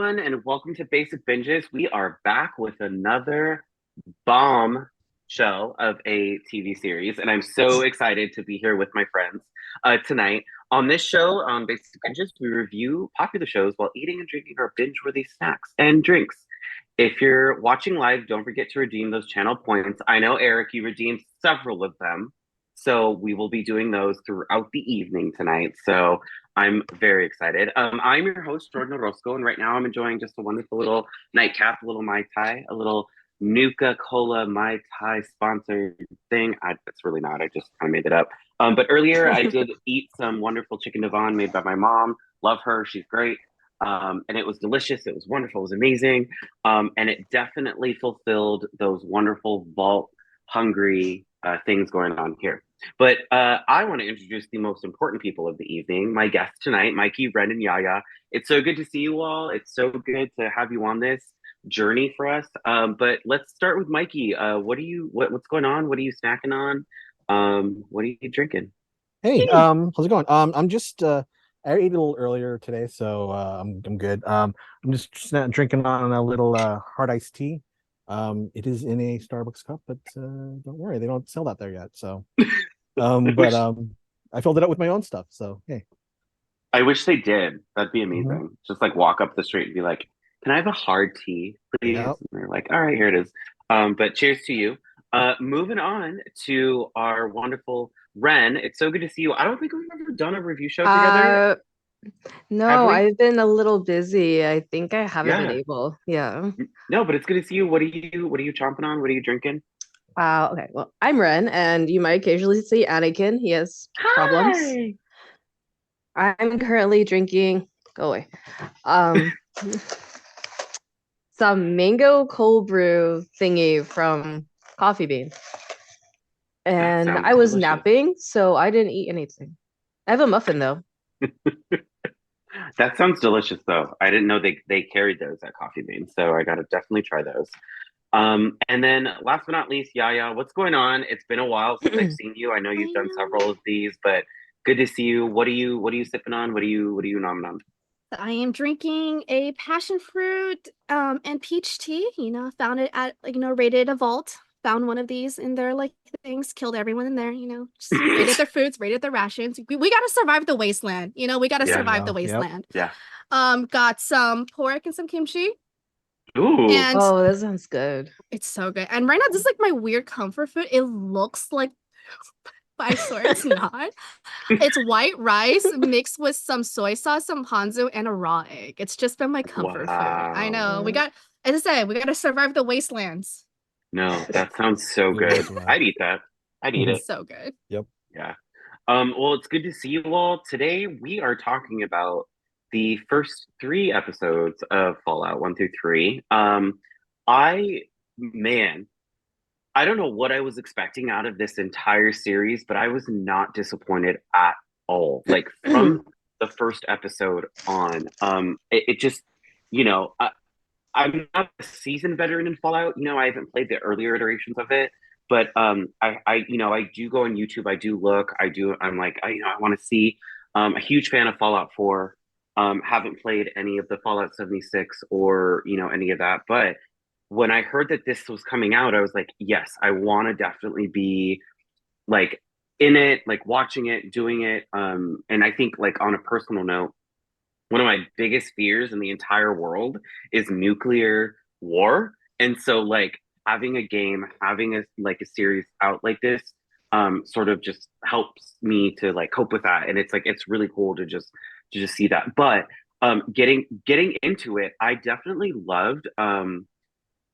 everyone, and welcome to Basic Binges. We are back with another bomb show of a TV series, and I'm so excited to be here with my friends tonight. On this show, on Basic Binges, we review popular shows while eating and drinking our binge-worthy snacks and drinks. If you're watching live, don't forget to redeem those channel points. I know, Eric, you redeemed several of them. So we will be doing those throughout the evening tonight. So I'm very excited. I'm your host, Jordyn Orozco, and right now I'm enjoying just a wonderful little nightcap, a little Mai Tai, a little Nuka Cola Mai Tai sponsored thing. It's really not. I just kind of made it up. But earlier I did eat some wonderful chicken Devon made by my mom. Love her. She's great. And it was delicious. It was wonderful. It was amazing. And it definitely fulfilled those wonderful vault hungry things going on here. But I want to introduce the most important people of the evening, my guests tonight, Mikey, Ren, and Yaya. It's so good to see you all. It's so good to have you on this journey for us. But let's start with Mikey. What's going on? What are you snacking on? What are you drinking? Hey, how's it going? I'm just I ate a little earlier today, so I'm good. I'm just drinking on a little hard iced tea. It is in a Starbucks cup, but don't worry, they don't sell that there yet. So, but Wish I filled it up with my own stuff. So hey, I wish they did. That'd be hmm amazing. Just like walk up the street and be like, "Can I have a hard tea, please?" yeah. And they're like, "All right, here it is." But cheers to you. Moving on to our wonderful Ren. It's so good to see you. I don't think we've ever done a review show together, Uh, have no, we? I've been a little busy. I think I haven't been Yeah. able. Yeah. No, but it's good to see you. What are you chomping on? What are you drinking? Okay. Well, I'm Ren, and you might occasionally see Anakin. He has problems. Hi. I'm currently drinking. Go away. Um, some mango cold brew thingy from Coffee Bean, That and sounds I was delicious. napping, so I didn't eat anything. I have a muffin though. That sounds delicious though. I didn't know they carried those at Coffee Bean, so I gotta definitely try those. And then last but not least, Yaya, what's going on? It's been a while since I've seen you. I know I you've done know. several of these, but good to see you. What are you sipping on? What are you nomming on? I am drinking a passion fruit and peach tea. Found it at raided a vault. Found one of these in their things, killed everyone in there. Just raided their foods, raided their rations. We gotta survive the wasteland. We gotta There Yeah, you survive the go. Yep. wasteland. yeah. Got some pork and some kimchi, Ooh, and Oh, that sounds good. it's so good. And right now, this is like my weird comfort food. It looks like, but I swear it's not. It's white rice mixed with some soy sauce, some ponzu, and a raw egg. It's just been my comfort food. I wow. know. As I said, we gotta survive the wastelands. No, that sounds so It good. is, yeah. I'd eat that. I'd eat Mhm. it. So good. Yep. Yeah. Well, it's good to see you all. Today we are talking about the first three episodes of Fallout 1 through 3. I man, I don't know what I was expecting out of this entire series, but I was not disappointed at all. Like from the first episode on, it just, you know, I'm not a seasoned veteran in Fallout. I haven't played the earlier iterations of it, but I do go on YouTube. I do look. I'm like, I want to see. A huge fan of Fallout 4. Haven't played any of the Fallout 76 or any of that. But when I heard that this was coming out, I was like, yes, I want to definitely be like in it, like watching it, doing it. And I think like on a personal note, one of my biggest fears in the entire world is nuclear war. And so like having a game, having a series out like this sort of just helps me to like cope with that. And it's like it's really cool to just see that. But getting into it, I definitely loved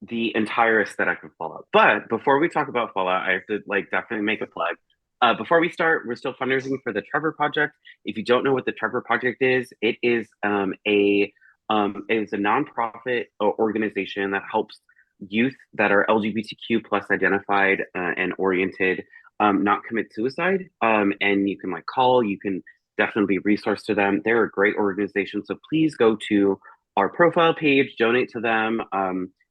the entire aesthetic of Fallout. But before we talk about Fallout, I have to like definitely make a plug. Before we start, we're still fundraising for the Trevor Project. If you don't know what the Trevor Project is, it is a nonprofit organization that helps youth that are LGBTQ plus identified and oriented not commit suicide. And you can like call, you can definitely be resourced to them. They're a great organization, so please go to our profile page, donate to them.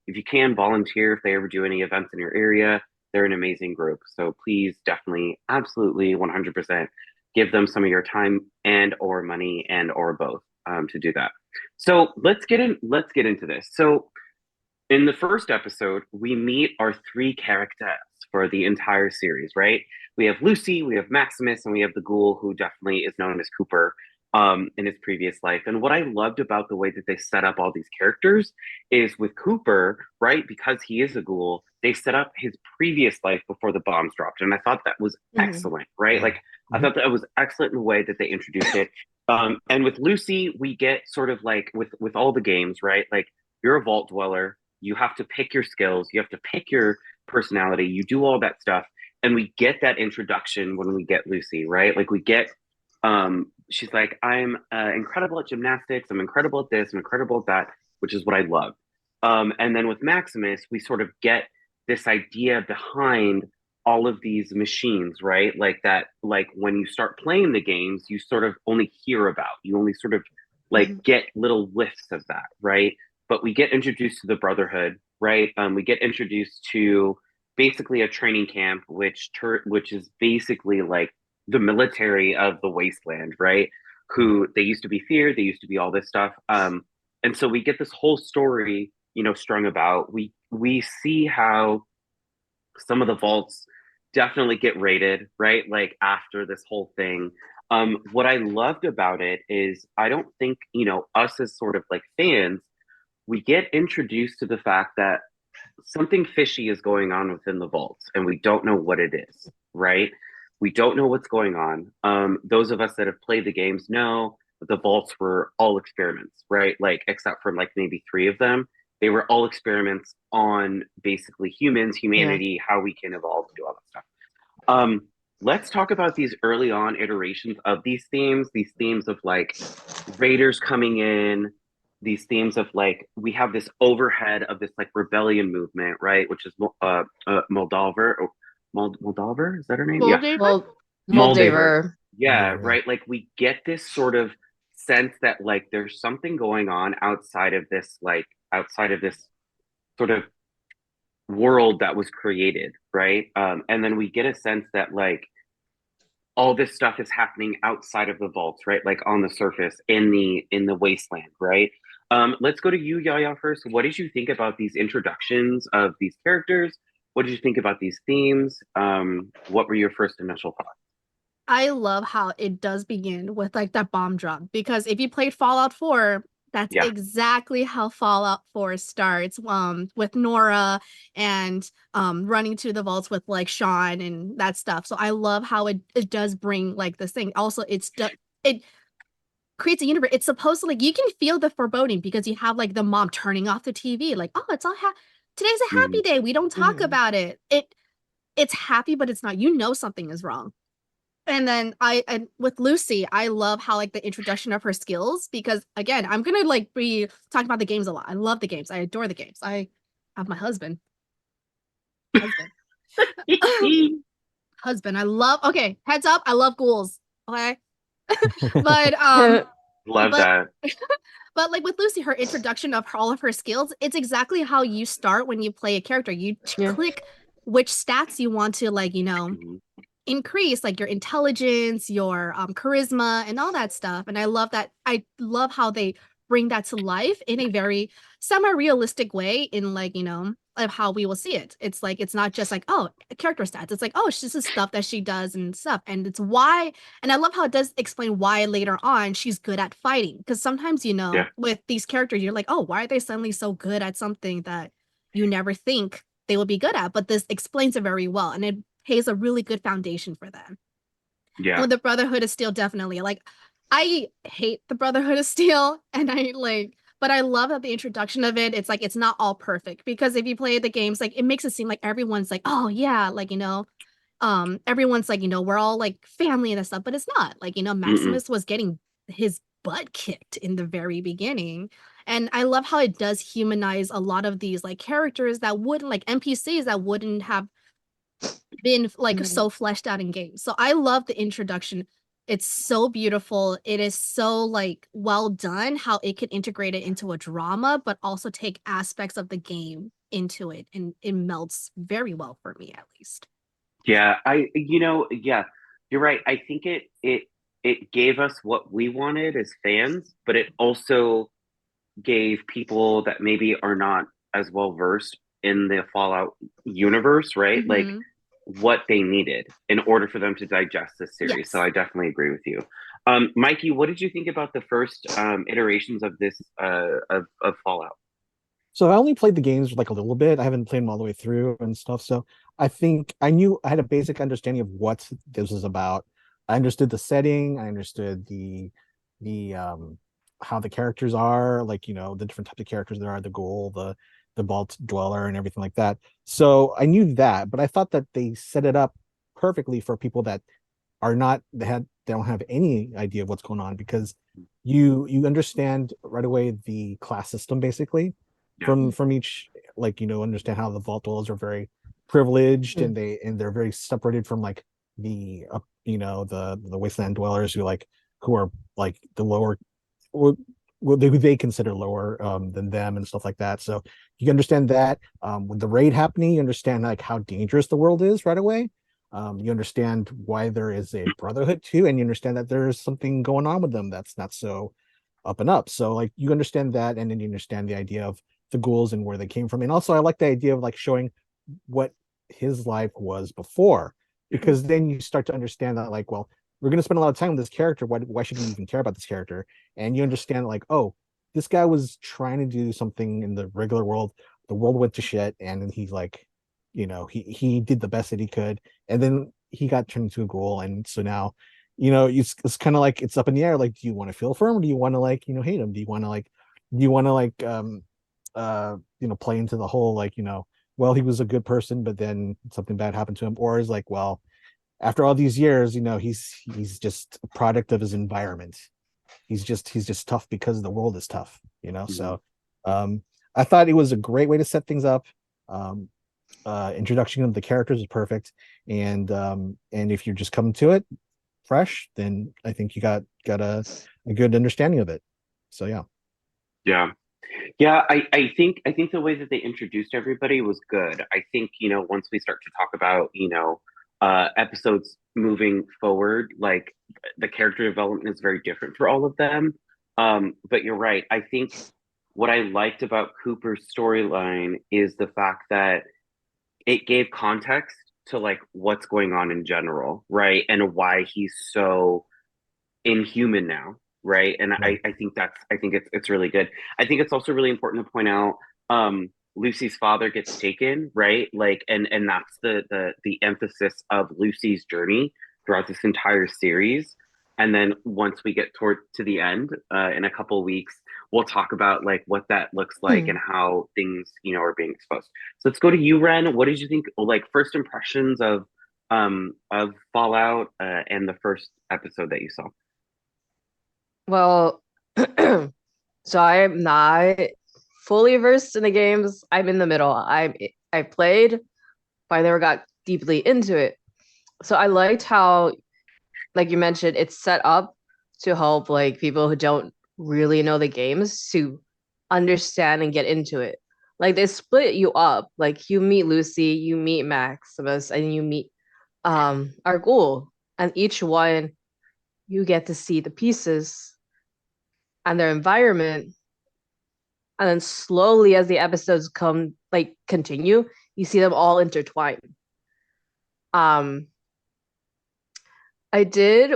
If you can volunteer if they ever do any events in your area, they're an amazing group. So please definitely, absolutely 100% give them some of your time and or money and or both to do that. So let's get into this. So in the first episode, we meet our three characters for the entire series, right? We have Lucy, we have Maximus, and we have the ghoul who definitely is known as Cooper in his previous life. And what I loved about the way that they set up all these characters is with Cooper, right? Because he is a ghoul, they set up his previous life before the bombs dropped. And I thought that was excellent, right? Like, I thought that was excellent in the way that they introduced it. And with Lucy, we get sort of like with all the games, right? Like, you're a vault dweller, you have to pick your skills, you have to pick your personality, you do all that stuff. And we get that introduction when we get Lucy, right? Like we get she's like, I'm incredible at gymnastics, I'm incredible at this, I'm incredible at that, which is what I love. And then with Maximus, we sort of get this idea behind all of these machines, right? Like that, like when you start playing the games, you sort of only hear about, you only sort of like get little whiffs of that, right? But we get introduced to the Brotherhood, right? We get introduced to basically a training camp, which is basically like the military of the wasteland, right? Who they used to be feared, they used to be all this stuff, and so we get this whole story, strung about. We see how some of the vaults definitely get raided, right? Like after this whole thing. What I loved about it is I don't think, us as sort of like fans, we get introduced to the fact that something fishy is going on within the vaults and we don't know what it is, right? We don't know what's going on. Those of us that have played the games know that the vaults were all experiments, right? Like, except for like maybe three of them, they were all experiments on basically humans, humanity, how we can evolve, do all that stuff. Let's talk about these early on iterations of these themes of like raiders coming in, these themes of like we have this overhead of this like rebellion movement, right? Which is Moldover. Moldover, is that her name? Yeah, Moldaver? Moldaver. Moldaver. Yeah, Yeah. right. Like we get this sort of sense that like there's something going on outside of this sort of world that was created, right? And then we get a sense that like all this stuff is happening outside of the vaults, right? Like on the surface in the wasteland, right? Let's go to you, Yaya, first. What did you think about these introductions of these characters? What did you think about these themes? What were your first initial thoughts? I love how it does begin with like that bomb drop, because if you played Fallout 4, that's Yeah. exactly how Fallout 4 starts. With Nora and running to the vaults with like Sean and that stuff. So I love how it does bring like this thing. Also, it creates a universe. It's supposed to like you can feel the foreboding because you have like the mom turning off the TV, like, oh, it's all today's a happy day. We don't talk about it. It's happy, but it's not. You know something is wrong. And then and with Lucy, I love how like the introduction of her skills, because again, I'm gonna like be talking about the games a lot. I love the games. I adore the games. I have my husband. Husband. Husband. I love, okay, heads up, I love ghouls. Okay. But Love but that. but like with Lucy, her introduction of all of her skills, it's exactly how you start when you play a character. You Yeah. click which stats you want to like, Mhm. increase, like your intelligence, your charisma, and all that stuff. And I love that. I love how they bring that to life in a very semi-realistic way, in like, of how we will see it. It's like it's not just like, oh, character stats. It's like, oh, it's just the stuff that she does and stuff. And it's why, and I love how it does explain why later on she's good at fighting. Because sometimes, Yeah. with these characters, you're like, oh, why are they suddenly so good at something that you never think they will be good at? But this explains it very well. And it pays a really good foundation for them. And Yeah. with the Brotherhood of Steel, definitely. Like, I hate the Brotherhood of Steel, and I like, but I love that the introduction of it, it's like it's not all perfect, because if you play the games, like it makes it seem like everyone's like, oh yeah, like everyone's like, we're all like family and stuff, but it's not. Like, Mm-mm. Maximus was getting his butt kicked in the very beginning. And I love how it does humanize a lot of these like characters that wouldn't, like NPCs that wouldn't have been like so fleshed out in games. So I love the introduction. It's so beautiful. It is so like well done how it can integrate it into a drama, but also take aspects of the game into it, and it melts very well for me, at least. Yeah, yeah, you're right. I think it gave us what we wanted as fans, but it also gave people that maybe are not as well versed in the Fallout universe, right? Like Mhm. what they needed in order for them to digest this series. So Yes. I definitely agree with you. Mikey, what did you think about the first iterations of this of Fallout? So I only played the games like a little bit. I haven't played them all the way through and stuff. So I think I had a basic understanding of what this was about. I understood the setting. I understood the how the characters are, like the different types of characters there are, the ghoul, the vault dweller, and everything like that. So I knew that, but I thought that they set it up perfectly for people that are not they don't have any idea of what's going on, because you understand right away the class system basically Yeah. from each, like understand how the vault dwellers are very privileged, Mm. and they're very separated from like the wasteland dwellers who are like the lower, or who they consider lower than them and stuff like that. So you understand that with the raid happening, you understand like how dangerous the world is right away. You understand why there is a brotherhood too, and you understand that there's something going on with them that's not so up and up. So like you understand that, and then you understand the idea of the ghouls and where they came from. And also I like the idea of like showing what his life was before, Mhm. because then you start to understand that, like, well, we're going to spend a lot of time with this character. Why should we even care about this character? And you understand like, oh, this guy was trying to do something in the regular world. The world went to shit, and then he's like, he did the best that he could, and then he got turned into a ghoul. And so now, it's kind of like it's up in the air. Like, do you want to feel for him, or do you want to like hate him? Do you want to play into the whole like, well, he was a good person, but then something bad happened to him, or is like, well, after all these years, he's just a product of his environment. He's just tough. Because the world is tough. Mhm. So um I thought it was a great way to set things up. um Introduction of the characters is perfect, and if you're just coming to it fresh, then I think you got a good understanding of it. So yeah. Yeah. Yeah, I think the way that they introduced everybody was good. I think, once we start to talk about, episodes moving forward, like the character development is very different for all of them. But you're right. I think what I liked about Cooper's storyline is the fact that it gave context to like what's going on in general, right? And why he's so inhuman now, right? And Right. I think it's really good. I think it's also really important to point out Lucy's father gets taken, right? Like and that's the emphasis of Lucy's journey throughout this entire series. And then once we get toward to the end, in a couple of weeks, we'll talk about like what that looks like Hmm. and how things, are being exposed. So let's go to you, Ren. What did you think? Like first impressions of Fallout and the first episode that you saw. Well, so I'm not fully versed in the games. I'm in the middle. I played, but I never got deeply into it. So I liked how, like you mentioned, it's set up to help like people who don't really know the games to understand and get into it. Like they split you up. Like you meet Lucy, you meet Maximus, and you meet our ghoul. And each one you get to see the pieces and their environment. And then slowly as the episodes continue, you see them all intertwine. Um I did,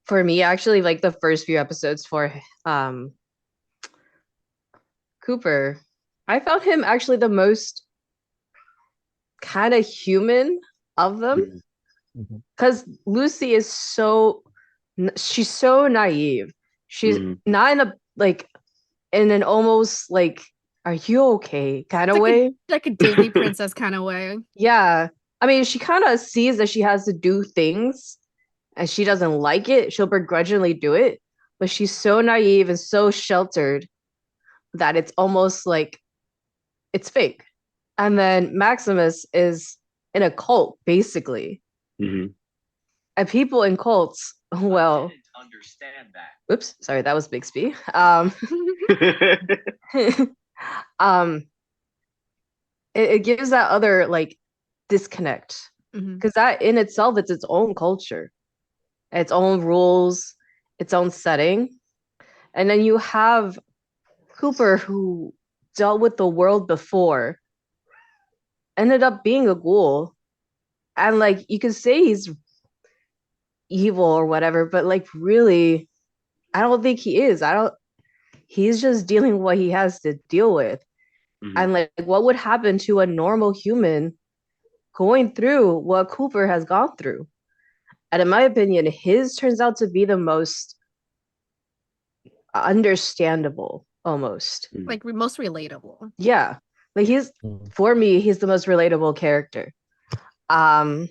for me, actually, like the first few episodes for um Cooper. I found him actually the most kind of human of them, Mhm. Mhm. because Lucy is she's so naive. She's Mhm. not in a like in an almost like, are you okay kind It's of like a way. like a Disney princess kind of way. Yeah. I mean, she kind of sees that she has to do things and she doesn't like it. She'll begrudgingly do it, but she's so naive and so sheltered that it's almost like it's fake. And then Maximus is in a cult, basically. Mhm. And people in cults, well, understand that. Oops, sorry, that was Bixby. Um, it gives that other like disconnect, Mhm. because that in itself, it's its own culture, its own rules, its own setting. And then you have Cooper, who dealt with the world before, ended up being a ghoul. And like you could say he's evil or whatever, but like really, I don't think he is. I don't he's just dealing with what he has to deal with. Mhm. And like what would happen to a normal human going through what Cooper has gone through? And in my opinion, his turns out to be the most understandable almost. Like most relatable. Yeah. Like for me, he's the most relatable character. I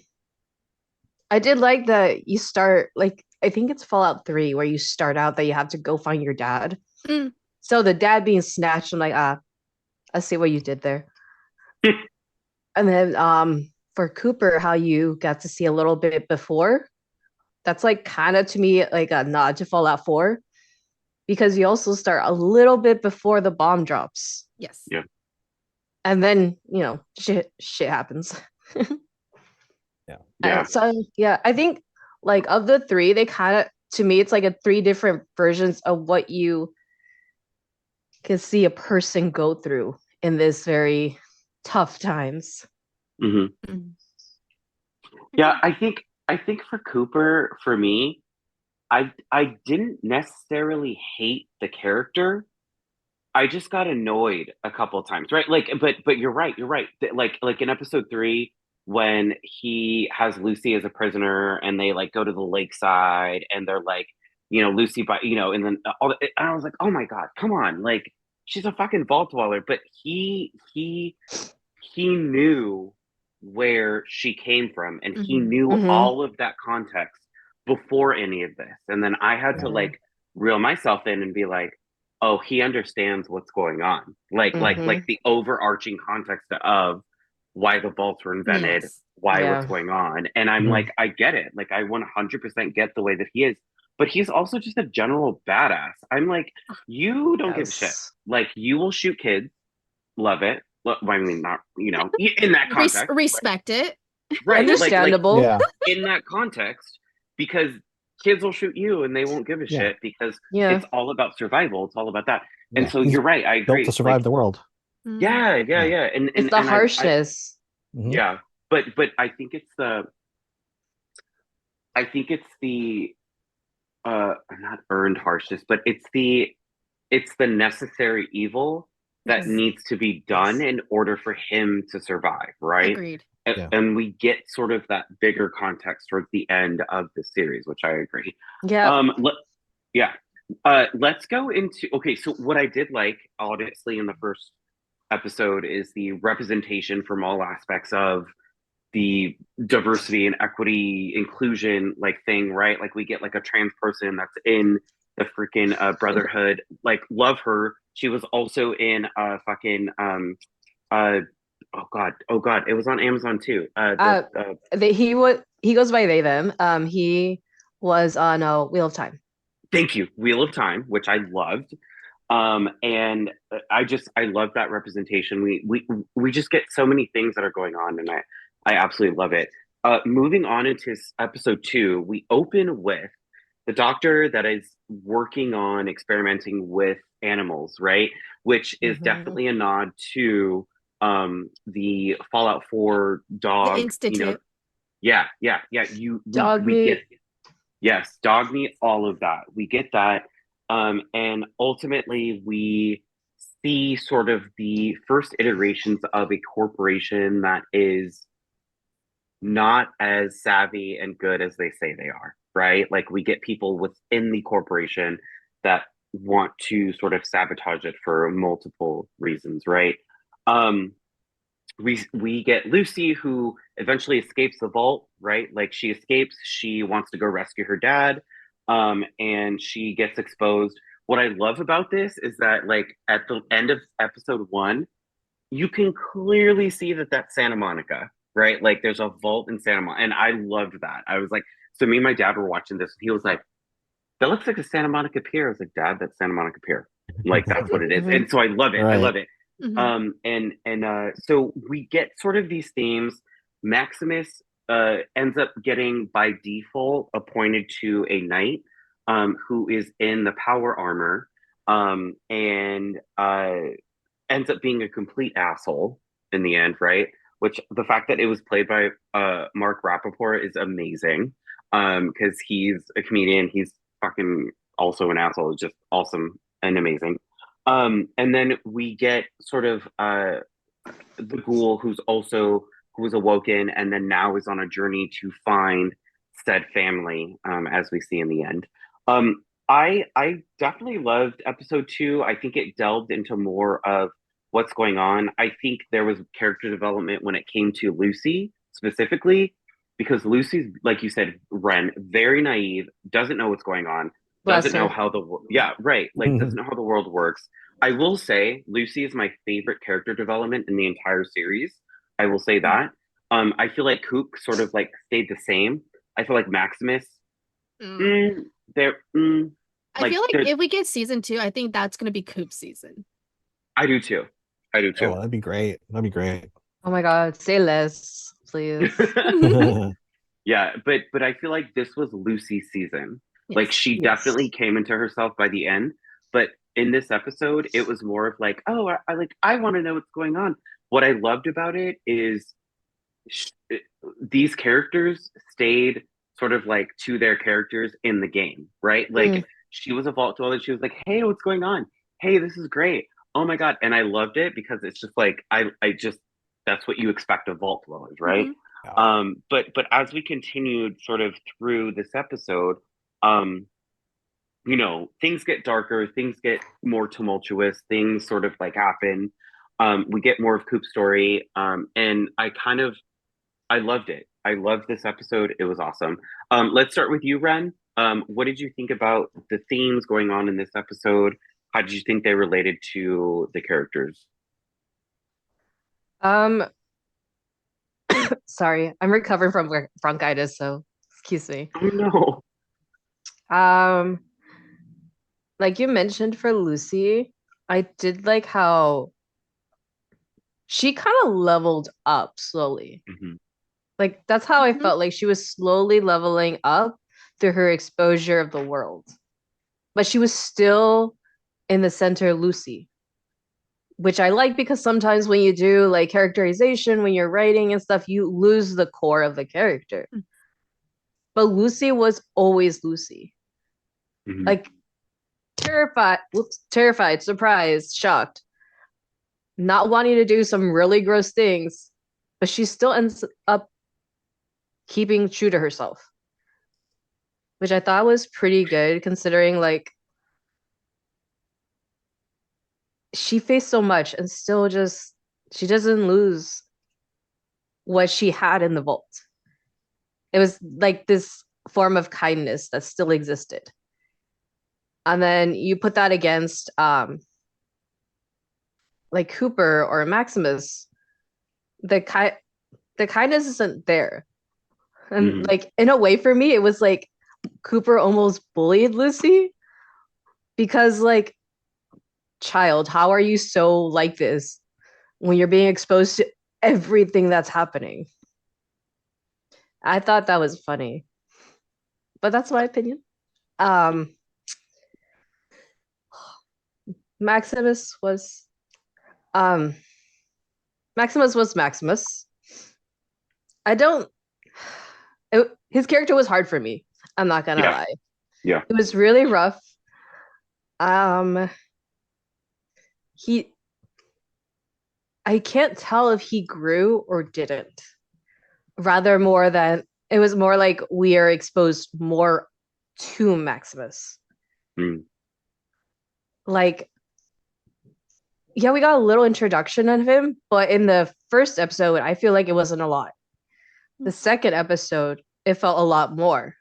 did like that you start like I think it's Fallout 3 where you start out that you have to go find your dad. Mm. So the dad being snatched, I'm like, I see what you did there. And then for Cooper, how you got to see a little bit before, that's like kind of to me like a nod to Fallout 4. Because you also start a little bit before the bomb drops. Yes. Yeah. And then, shit happens. Yeah. So yeah, I think like of the three, they kind of to me it's like a three different versions of what you can see a person go through in this very tough times. Mhm. Yeah, I think for Cooper, for me, I didn't necessarily hate the character. I just got annoyed a couple of times, right? Like, but you're right, you're right. Like in episode 3, when he has Lucy as a prisoner, and they like go to the lakeside, and they're like, Lucy, and then and I was like, oh my god, come on, like she's a fucking vault dweller, but he knew where she came from, and he knew all of that context before any of this, and then I had to like reel myself in and be like, oh, he understands what's going on, like the overarching context of why the vaults were invented, Yes. why Yeah. what's going on, and I'm like, I get it, like I 100% get the way that he is, but he's also just a general badass. I'm like, you don't give a shit, like you will shoot kids, love it. Well, I mean, not in that context, respect it. right? Understandable. Yeah. In that context, because kids will shoot you and they won't give a Yeah. shit because Yeah. it's all about survival. It's all about that. And Yeah. so He's you're right. I agree. Built to survive Like, the world. yeah. And It's the harshness. yeah, but I think it's the not earned harshness, but it's the necessary evil that Yes. needs to be done in order for him to survive, right? Agreed. Yeah. And we get sort of that bigger context towards the end of the series, which I agree. Yeah. Let's go into, okay, so what I did like, obviously, in the first episode is the representation from all aspects of the diversity and equity inclusion like thing, right? Like we get like a trans person that's in the freaking Brotherhood, like love her. She was also in fucking oh god, it was on Amazon too. He goes by they them. He was on Wheel of Time. Thank you, Wheel of Time, which I loved. And I love that representation. We just get so many things that are going on, and I absolutely love it. Moving on into episode 2, we open with the doctor that is working on experimenting with animals, right? Which is definitely a nod to the Fallout 4 dog, The Institute. Yeah. We get, yes, dog meat, all of that. We get that. And ultimately, we see sort of the first iterations of a corporation that is not as savvy and good as they say they are, right? Like we get people within the corporation that want to sort of sabotage it for multiple reasons, right? We get Lucy, who eventually escapes the vault, right? Like she escapes, she wants to go rescue her dad, and she gets exposed. What I love about this is that, like, at the end of episode 1, you can clearly see that that's Santa Monica, right? Like there's a vault in Santa Monica, and I loved that. I was like, so me and my dad were watching this, and he was like, that looks like a Santa Monica Pier. I was like, Dad, that's Santa Monica Pier. Like that's what it is. And so I love it. Right. I love it. Mm-hmm. So we get sort of these themes. Maximus ends up getting by default appointed to a knight who is in the power armor. and ends up being a complete asshole in the end, right? Which the fact that it was played by Mark Rappaport is amazing. Because he's a comedian, he's fucking also an asshole, it's just awesome and amazing. And then we get sort of the ghoul who was awoken and then now is on a journey to find said family, as we see in the end. I definitely loved episode 2. I think it delved into more of what's going on. I think there was character development when it came to Lucy specifically, because Lucy's, like you said, Ren, very naive, doesn't know what's going on, Bless doesn't know her. how yeah, right, like doesn't know how the world works. I will say Lucy is my favorite character development in the entire series. I will say that. I feel like Coop sort of like stayed the same. I feel like Maximus, Mm. mm, there, I like feel like there, if we get season 2, I think that's gonna be Coop's season. I do too. I do Oh, too. that'd be great. That'd be great. Oh my God, say less, please. Yeah, but I feel like this was Lucy's season. Like Yes. she Yes. definitely came into herself by the end, but in this episode, it was more of like, oh, I want to know what's going on. What I loved about it is sh- these characters stayed sort of like to their characters in the game, right? Like Mm. she was a vault dweller. She was like, hey, what's going on? Hey, this is great. Oh my God. And I loved it because it's just like, I just, that's what you expect of vault dwellers, right? Mhm. But as we continued sort of through this episode, um, things get darker, things get more tumultuous, things sort of like happen. We get more of Coop's story. And I loved it. I loved this episode. It was awesome. Let's start with you, Ren. What did you think about the themes going on in this episode? How did you think they related to the characters? Um, sorry, I'm recovering from bronchitis, so excuse me. Oh no. Um, like you mentioned for Lucy, I did like how she kind of leveled up slowly. Hmm. Like that's how I Mhm. felt like she was slowly leveling up through her exposure of the world. But she was still in the center Lucy, which I like because sometimes when you do like characterization, when you're writing and stuff, you lose the core of the character. But Lucy was always Lucy. Hmm. Like terrified, surprised, shocked, not wanting to do some really gross things, but she still ends up keeping true to herself, which I thought was pretty good considering like she faced so much and still just she doesn't lose what she had in the vault. It was like this form of kindness that still existed. And then you put that against like Cooper or Maximus, the the kindness isn't there. And Hmm. like in a way for me, it was like Cooper almost bullied Lucy because like, child, how are you so like this when you're being exposed to everything that's happening? I thought that was funny, but that's my opinion. Um, Maximus was um Maximus was Maximus. I don't. His character was hard for me. I'm not gonna Yeah. lie. Yeah. It was really rough. Um, he. I can't tell if he grew or didn't. Rather, more than it was more like we are exposed more to Maximus. Mm. Like, yeah, we got a little introduction of him, but in the first episode, I feel like it wasn't a lot. The second episode, it felt a lot more.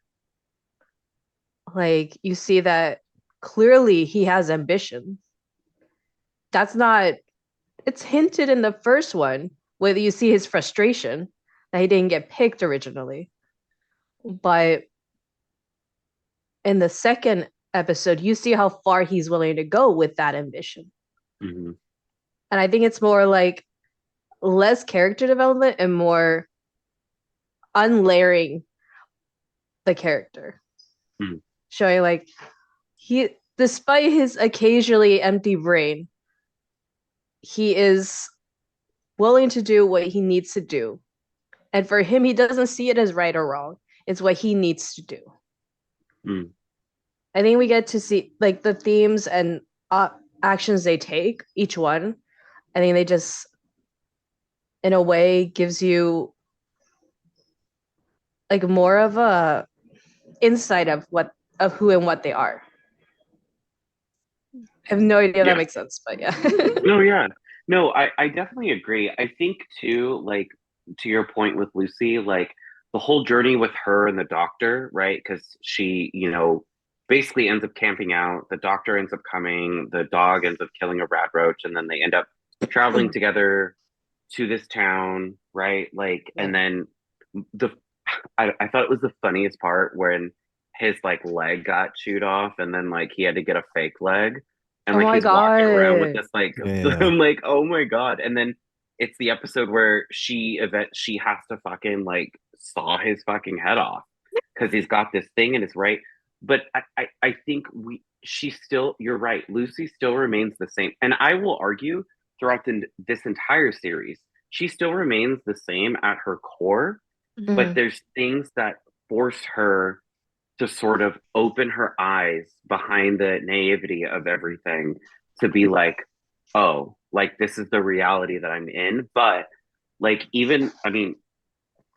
Like you see that clearly he has ambition. That's not, it's hinted in the first one where you see his frustration that he didn't get picked originally. But in the second episode, you see how far he's willing to go with that ambition. Hmm. And I think it's more like less character development and more unlayering the character. Mm. Showing like despite his occasionally empty brain, he is willing to do what he needs to do. And for him, he doesn't see it as right or wrong. It's what he needs to do. Mm. I think we get to see like the themes and actions they take, each one. I think they just, in a way, gives you like more of a insight of who and what they are. I have no idea if that makes sense, but yeah. No, yeah. No, I definitely agree. I think too, like to your point with Lucy, like the whole journey with her and the doctor, right? Because she, basically ends up camping out. The doctor ends up coming, the dog ends up killing a rat roach, and then they end up traveling together to this town, right? Like, and then I thought it was the funniest part when his like leg got chewed off, and then like he had to get a fake leg, and Oh like my he's walking around with God. this like Yeah. I'm like, oh my God. And then it's the episode where she has to fucking like saw his fucking head off because he's got this thing in his right. But I think she still, you're right, Lucy still remains the same, and I will argue throughout this entire series she still remains the same at her core, but there's things that force her to sort of open her eyes behind the naivety of everything to be like, oh, like this is the reality that I'm in. But like, even, I mean,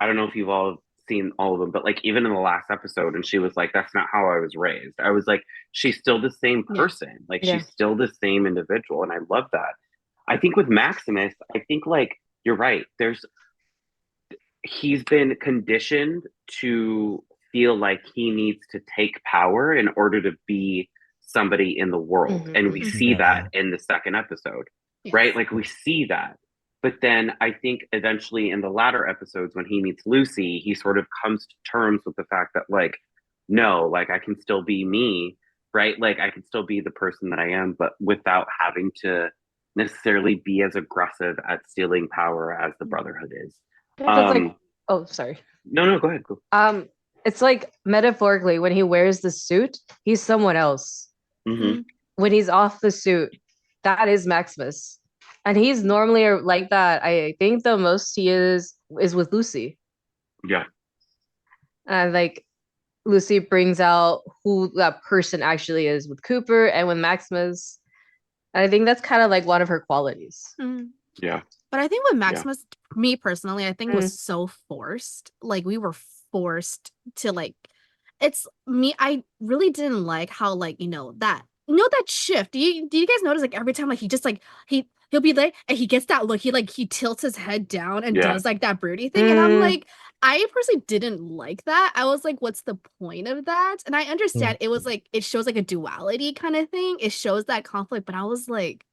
I don't know if you've all seen all of them, but like, even in the last episode, and she was like, that's not how I was raised. I was like, she's still the same person. Like, she's still the same individual. And I love that. I think with Maximus, I think like, you're right. He's been conditioned to feel like he needs to take power in order to be somebody in the world. And we see that in the second episode, right? Like we see that. But then I think eventually in the latter episodes, when he meets Lucy, he sort of comes to terms with the fact that, like, no, like I can still be me, right? Like I can still be the person that I am, but without having to necessarily be as aggressive at stealing power as the Brotherhood is. Like, oh, sorry. No, go ahead. Go. It's like metaphorically, when he wears the suit, he's someone else. Mm-hmm. When he's off the suit, that is Maximus. And he's normally like that. I think the most he is with Lucy. Yeah. And like Lucy brings out who that person actually is with Cooper and with Maximus. And I think that's kind of like one of her qualities. Yeah. But I think with Maximus, me personally, I think was so forced. Like we were forced to like, it's me. I really didn't like how like, that shift. Do you guys notice like every time like he just like he'll be like, and he gets that look, he tilts his head down and does like that broody thing. And I'm like, I personally didn't like that. I was like, what's the point of that? And I understand it was like, it shows like a duality kind of thing. It shows that conflict, but I was like,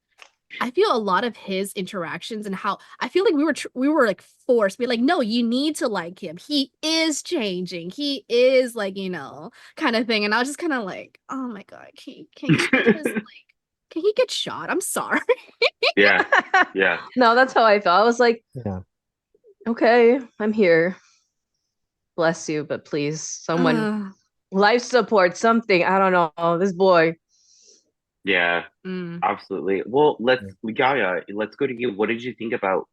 I feel a lot of his interactions and how I feel like we were like forced to be like, no, you need to like him. He is changing. He is like, kind of thing. And I was just kind of like, oh my God, can he get shot? I'm sorry. Yeah. No, that's how I felt. I was like, okay, I'm here. Bless you, but please, someone life support, something. I don't know. This boy. Yeah, absolutely. Well, Yaya, let's go to you. What did you think about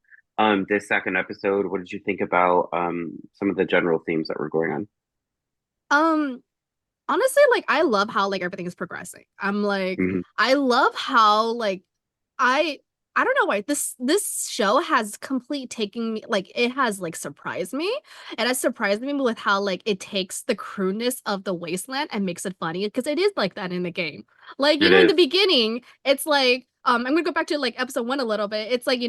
this second episode? What did you think about some of the general themes that were going on? Honestly, like I love how like everything is progressing. I'm like, I love how like I don't know why this show has taken me, like it has like surprised me. It has surprised me with how like it takes the crudeness of the wasteland and makes it funny, because it is like that in the game. Like in the beginning, it's like I'm gonna go back to like episode 1 a little bit. It's like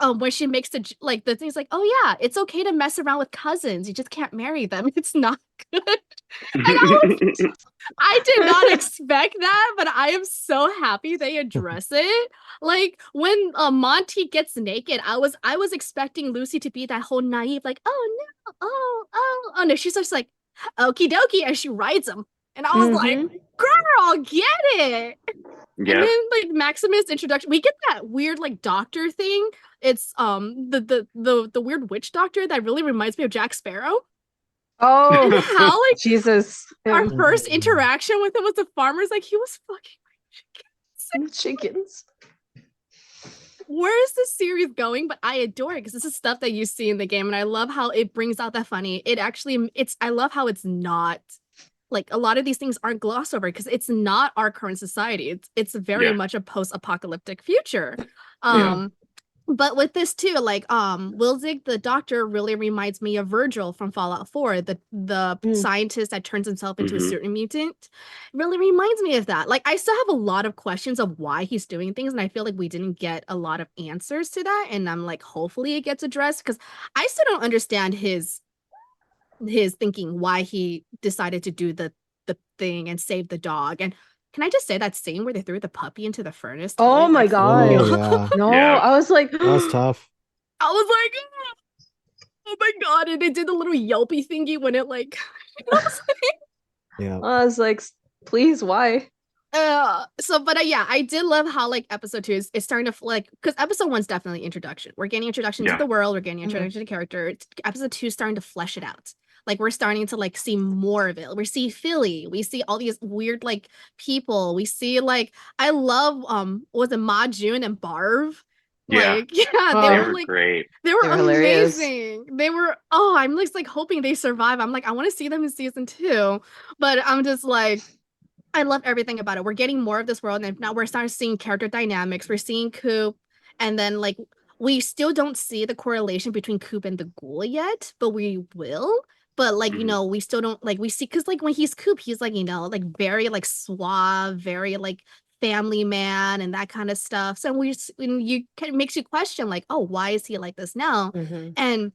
when she makes the things like, oh yeah, it's okay to mess around with cousins, you just can't marry them. It's not good. And I did not expect that, but I am so happy they address it. Like when Monty gets naked, I was expecting Lucy to be that whole naive, like, oh no, oh no, she's just like, okie dokie, and she rides him. And I was like, girl, get it. Yeah. And then like Maximus introduction, we get that weird like doctor thing. It's the weird witch doctor that really reminds me of Jack Sparrow. Oh, How like Jesus. our Him. first interaction with him was the farmers, like he was fucking Chickens. where is this series going? But I adore it because this is stuff that you see in the game, and I love how it brings out that funny. I love how it's not like a lot of these things aren't glossed over because it's not our current society. It's very much a post-apocalyptic future. But with this too, like Wilzig the doctor really reminds me of Virgil from Fallout 4, the scientist that turns himself into a certain mutant. Really reminds me of that. Like I still have a lot of questions of why he's doing things, and I feel like we didn't get a lot of answers to that. And I'm like, hopefully it gets addressed because I still don't understand his thinking, why he decided to do the thing and save the dog. And can I just say that scene where they threw the puppy into the furnace? Oh my God. Oh yeah, No, Yeah. I was like, that was tough. I was like, oh my God. And it did the little yelpy thingy when it like, Yeah. I was like, please, why? Yeah, I did love how like episode 2 is starting to like, because episode 1's definitely introduction. We're getting introduction to the world, we're getting introduction to the character. Episode 2 is starting to flesh it out. Like we're starting to like see more of it. We see Philly, we see all these weird like people. We see like I love was it Ma June and Barv? Like they they were were like great. they were They're hilarious. amazing. They were I'm just like hoping they survive. I'm like I want to see them in season 2, but I'm just like I love everything about it. We're getting more of this world, and now we're starting seeing character dynamics. We're seeing Coop, and then like we still don't see the correlation between Coop and the ghoul yet, but we will. But like we still don't like we see because like when he's Coop, he's like like very like suave, very like family man and that kind of stuff. So it makes you question like, oh, why is he like this now? And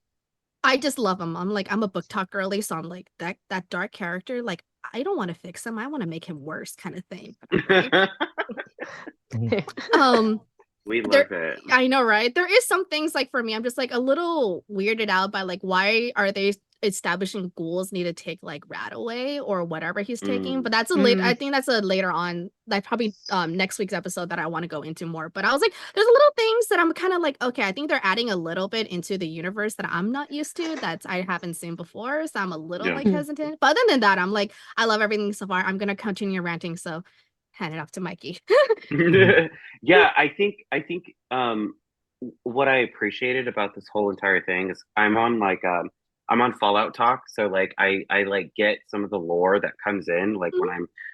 I just love him. I'm a book talk girly, so I'm like that dark character. Like I don't want to fix him. I want to make him worse, kind of thing. We love it. I know, right? There is some things like for me, I'm just like a little weirded out by like why are they establishing ghouls need to take like Rat away or whatever he's taking. But that's I think that's a later on, like probably next week's episode that I want to go into more. But I was like, there's little things that I'm kind of like, okay, I think they're adding a little bit into the universe that I'm not used to, that I haven't seen before. So I'm a little like hesitant. But other than that, I'm like, I love everything so far. I'm gonna continue ranting. So hand it off to Mikey. Yeah, I think what I appreciated about this whole entire thing is I'm on Fallout Talk, so like I like get some of the lore that comes in like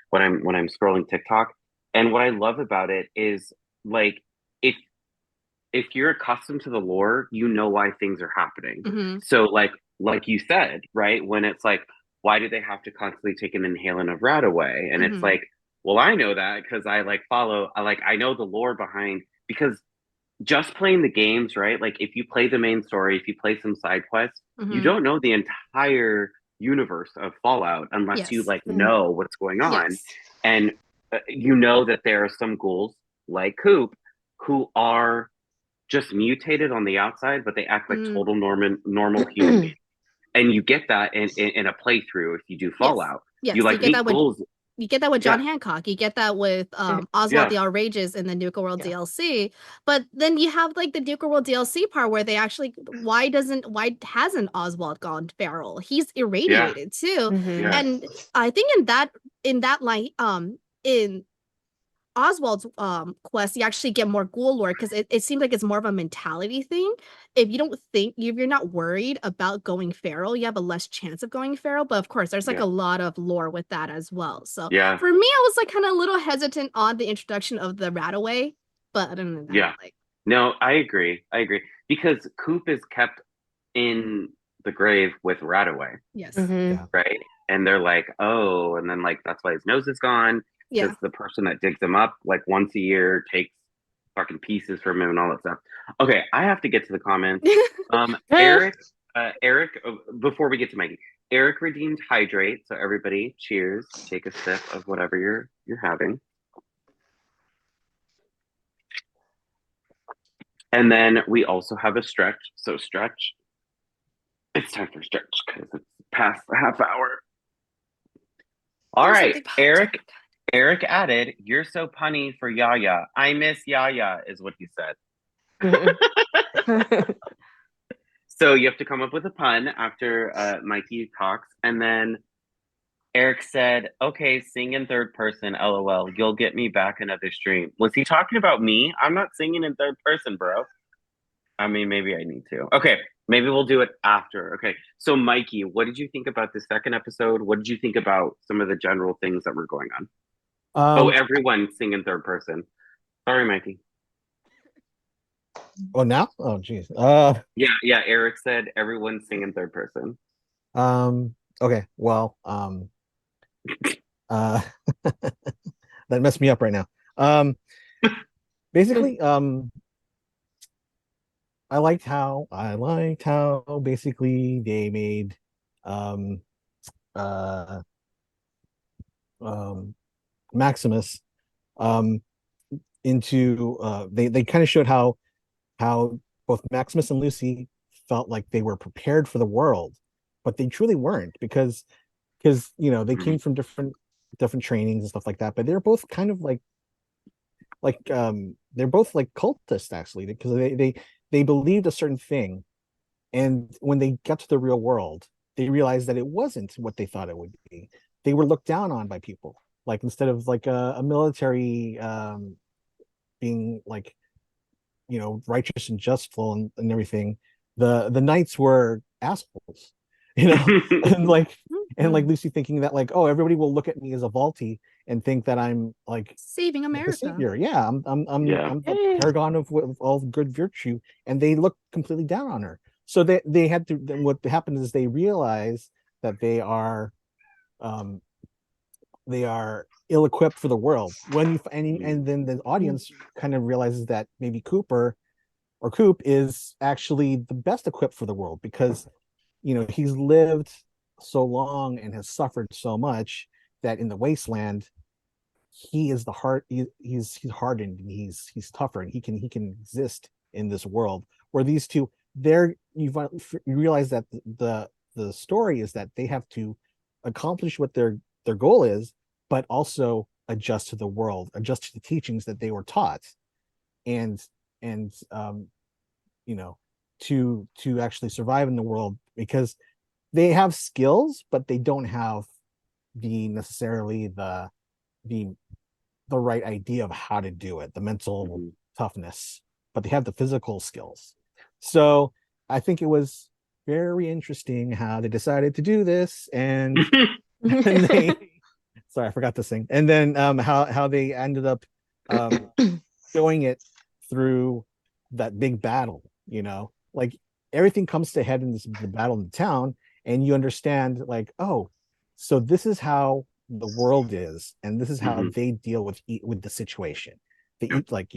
when I'm scrolling TikTok. And what I love about it is like if you're accustomed to the lore, you know why things are happening. So like you said, right? When it's like, why do they have to constantly take an inhalant of rat away? And it's like, well, I know that because I know the lore behind, because just playing the games, right? Like if you play the main story, if you play some side quests, you don't know the entire universe of Fallout unless you like know what's going on. And you know that there are some ghouls like Coop who are just mutated on the outside, but they act like total normal human beings. And you get that in a playthrough if you do Fallout. Yes, you like meet ghouls. You get that with John Hancock. You get that with Oswald the Outrageous in the Nuka World DLC. But then you have like the Nuka World DLC part where they actually why hasn't Oswald gone feral? He's irradiated too. And I think in that light in Oswald's quest, you actually get more ghoul lore because it seems like it's more of a mentality thing. If you're not worried about going feral, you have a less chance of going feral. But of course, there's like a lot of lore with that as well. So for me, I was like kind of a little hesitant on the introduction of the Rataway. But other than that, no, I agree. Because Coop is kept in the grave with Rataway. Yes. Right? And they're like, oh, and then like that's why his nose is gone. Because the person that digs him up like once a year takes fucking pieces from him and all that stuff. Okay, I have to get to the comments. Eric, before we get to Mikey, Eric redeemed hydrate. So everybody, cheers. Take a sip of whatever you're having. And then we also have a stretch. So stretch. It's time for stretch because it's past the half hour. All right, Eric added, "You're so punny for Yaya. I miss Yaya," is what he said. So you have to come up with a pun after Mikey talks, and then Eric said, "Okay, sing in third person. LOL. You'll get me back another stream." Was he talking about me? I'm not singing in third person, bro. I mean, maybe I need to. Okay, maybe we'll do it after. Okay, so Mikey, what did you think about the second episode? What did you think about some of the general things that were going on? Oh, Um, everyone sing in third person. Sorry, Mikey. oh now? Oh geez. Yeah. Eric said everyone sing in third person. Okay, well, uh that messed me up right now. Basically, I liked how basically they made um uh um Maximus um into they kind of showed how both Maximus and Lucy felt like they were prepared for the world, but they truly weren't because they came from different trainings and stuff like that, but they're both kind of they're both like cultists actually because they believed a certain thing, and when they got to the real world they realized that it wasn't what they thought it would be. They were looked down on by people, like instead of like a military being like righteous and justful and everything, the knights were assholes, and like Lucy thinking that like, oh, everybody will look at me as a Vaulty and think that I'm Saving like a America. savior. Yeah, Yeah. I'm the paragon of all good virtue, and they look completely down on her. So they had to. Then what happened is they realize that um they are ill-equipped for the world. When you and then the audience kind of realizes that maybe Coop is actually the best equipped for the world because he's lived so long and has suffered so much that in the wasteland he is the heart he's hardened and he's tougher and he can exist in this world where these two there you realize that the story is that they have to accomplish what their goal is, but also adjust to the world, adjust to the teachings that they were taught, and and you know to actually survive in the world because they have skills but they don't have necessarily the the right idea of how to do it, the mental toughness, but they have the physical skills. So I think it was very interesting how they decided to do this, and they sorry, I forgot this thing. And then how they ended up um showing it through that big battle, like everything comes to head in the battle in the town, and you understand like, oh, so this is how the world is, and this is how they deal with the situation. They eat like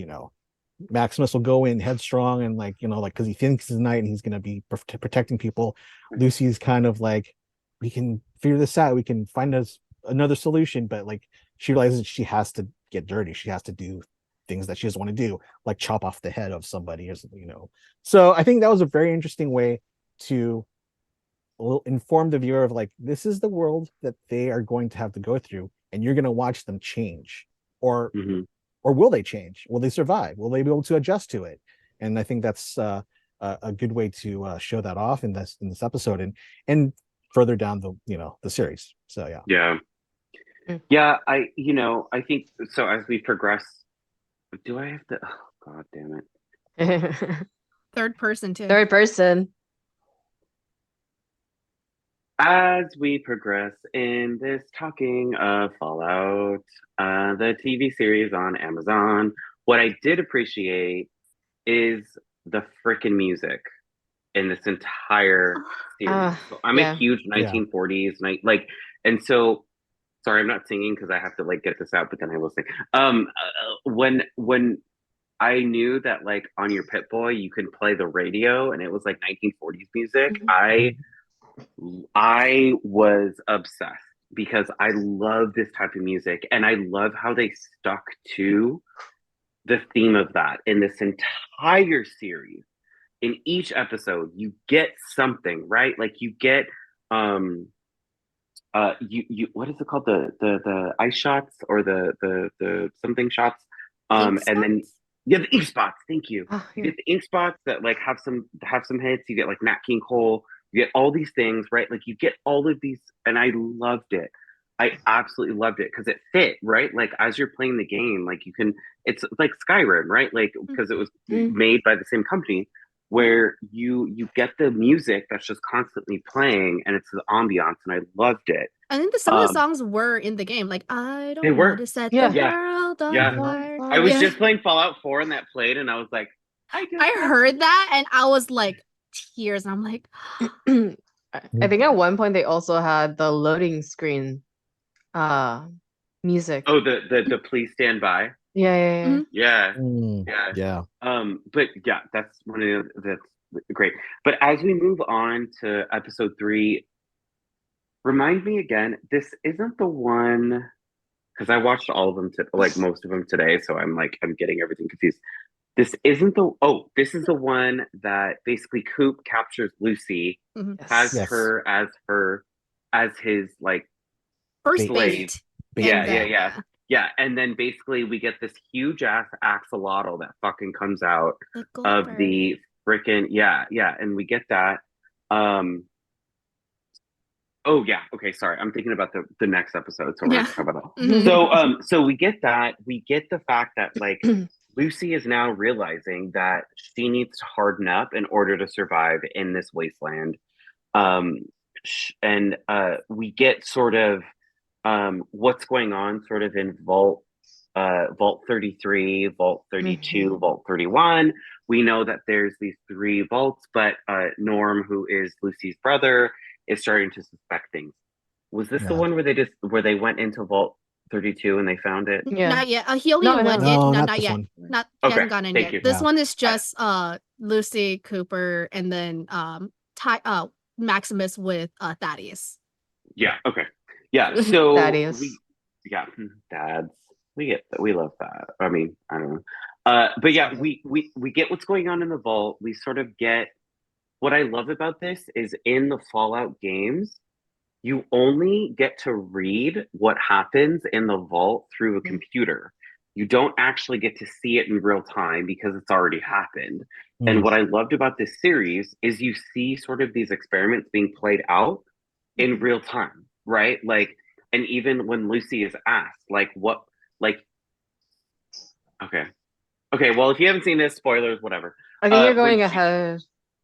Maximus will go in headstrong and like because he thinks he's a knight and he's going to be protecting people. Lucy's kind of like, we can figure this out, we can find us another solution, but like she realizes she has to get dirty, she has to do things that she doesn't want to do, like chop off the head of somebody or something. So I think that was a very interesting way to inform the viewer of like, this is the world that they are going to have to go through, and you're going to watch them change, or or will they change, will they survive, will they be able to adjust to it? And I think that's a good way to show that off in this episode and further down the series. So Yeah. Yeah, I think so as we progress. Do I have to? Oh, God damn it. Third person too. Third person. As we progress in this talking of Fallout, the TV series on Amazon, what I did appreciate is the freaking music in this entire series. So I'm a huge 1940s night and so sorry, I'm not singing because I have to like get this out, but then I will sing. When I knew that like on your Pip-Boy you can play the radio and it was like 1940s music, I was obsessed because I love this type of music and I love how they stuck to the theme of that in this entire series. In each episode, you get something, right? Like you get you what is it called? The ice shots or the something shots. Pink And then spots? Yeah, the ink spots. Thank you. Ah, You yeah. get the ink spots that like have some hits. You get like Nat King Cole. You get all these things, right? Like you get all of these, and I loved it. I absolutely loved it because it fit, right? Like as you're playing the game, like you can. It's like Skyrim, right? Like because it was Mm. made by the same company, where you get the music that's just constantly playing, and it's the ambiance, and I loved it. I think some of the songs were in the game. Like, I They don't want were, to set the Yeah. yeah, world on yeah. fire. I was Yeah. just playing Fallout 4 and that played, and I was like, I just I heard that and I was like tears, and I'm like, I think at one point they also had the loading screen music. Oh, the please stand by. Yeah, yeah, yeah. Mhm. Yeah, Mm, yeah. yeah. But yeah, that's one of that's great. But as we move on to episode 3, remind me again, this isn't the one because I watched all of them to like most of them today, so I'm getting everything confused. This isn't the this is the one that basically Coop captures Lucy, mhm. has Yes. her as his like First slave. bait. Yeah, And then, yeah. And then basically we get this huge ass axolotl that fucking comes out the of Goldberg. the freaking and we get that. Um oh yeah, okay, sorry. I'm thinking about the next episode, so we're Yeah. gonna talk about that. Mhm. So we get that. We get the fact that like Lucy is now realizing that she needs to harden up in order to survive in this wasteland. Um and we get sort of what's going on sort of in Vault 33, Vault 32, Mhm. Vault 31. We know that there's these 3 vaults, but Norm, who is Lucy's brother, is starting to suspect things. Was this the Yeah. one where they went into Vault 32 and they found it? Yeah. Not yet. He only No, went no. in. No, No, not not this yet. one. Not he Okay, hasn't gone in thank yet. you. This Yeah. one is just Lucy, Cooper, and then Maximus with Thaddeus. Yeah, okay. Yeah, so Thaddeus. dads. We love that. I mean, I don't know. But yeah, we get what's going on in the vault. We sort of get what I love about this is in the Fallout games, you only get to read what happens in the vault through a Mhm. computer. You don't actually get to see it in real time because it's already happened. And Mm. what I loved about this series is you see sort of these experiments being played out in real time, right? Like, and even when Lucy is asked, like, what, like, okay, okay, well, if you haven't seen this, spoilers, whatever. I think you're When going she, ahead.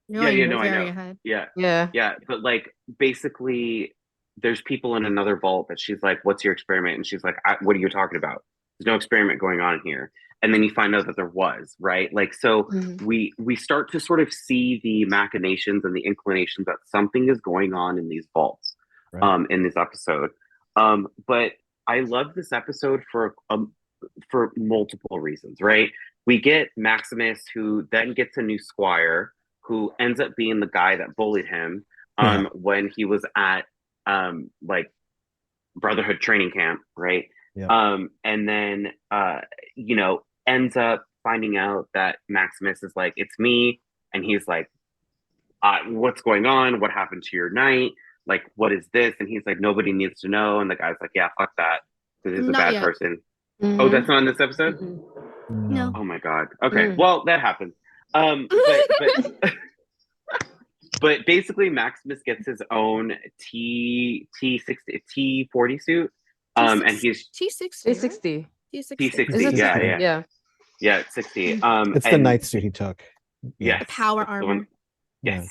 yeah, no, I Very know, ahead. yeah, Yeah. yeah, but like, basically, there's people in another vault that she's like, "What's your experiment?" And she's like, "What are you talking about? There's no experiment going on here." And then you find out that there was, right? Like, so Mhm. we start to sort of see the machinations and the inclinations that something is going on in these vaults, Right. in this episode. But I love this episode for multiple reasons, right? We get Maximus, who then gets a new squire, who ends up being the guy that bullied him Yeah. when he was at like Brotherhood training camp, right? Yeah. And then ends up finding out that Maximus is like, it's me, and he's like, what's going on? What happened to your night? Like, what is this? And he's like, nobody needs to know. And the guy's like, yeah, fuck that, because he's a Not bad yet. person. Oh, Mhm. that's not in this episode? Mhm. No. Oh my god. Okay. Mm. Well, that happens. But basically Maximus gets his own T40 suit. And he's T60. Right? 360. T60. Is it? Yeah, 60. yeah. Yeah. Yeah, it's 60. It's the And night suit he took. Yeah. yes, The power that's the one. armor. Yes.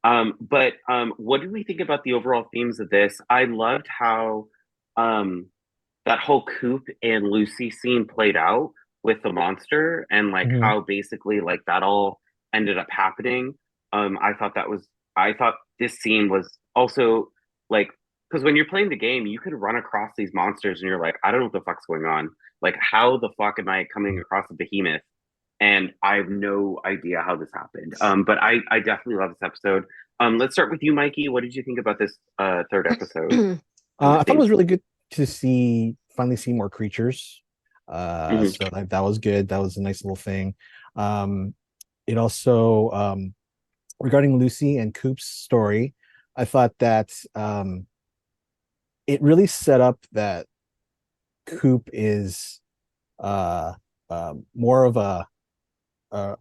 But what do we think about the overall themes of this? I loved how that whole Coop and Lucy scene played out with the monster and like Mhm. how basically like that all ended up happening. I thought this scene was also like because when you're playing the game, you could run across these monsters and you're like, I don't know what the fuck's going on. Like, how the fuck am I coming across a behemoth? And I have no idea how this happened. But I definitely love this episode. Let's start with you, Mikey. What did you think about this third episode? I thought it was really good to finally see more creatures. Mhm. So that was good. That was a nice little thing. It also regarding Lucy and Coop's story, I thought that it really set up that Coop is more of a a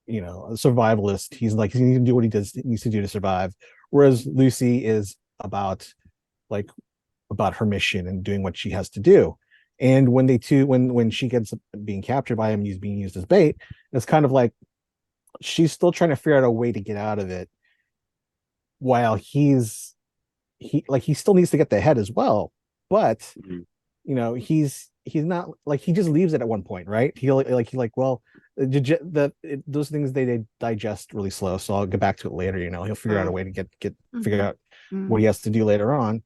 survivalist. He's like, he needs to do what he needs to do to survive. Whereas Lucy is like about her mission and doing what she has to do. And when she gets being captured by him, he's being used as bait. It's kind of like she's still trying to figure out a way to get out of it, while he still needs to get the head as well. But Mhm. He's not like, he just leaves it at one point, right? Well, those things, they digest really slow, so I'll get back to it later. He'll figure out a way to get figure out what he has to do later on.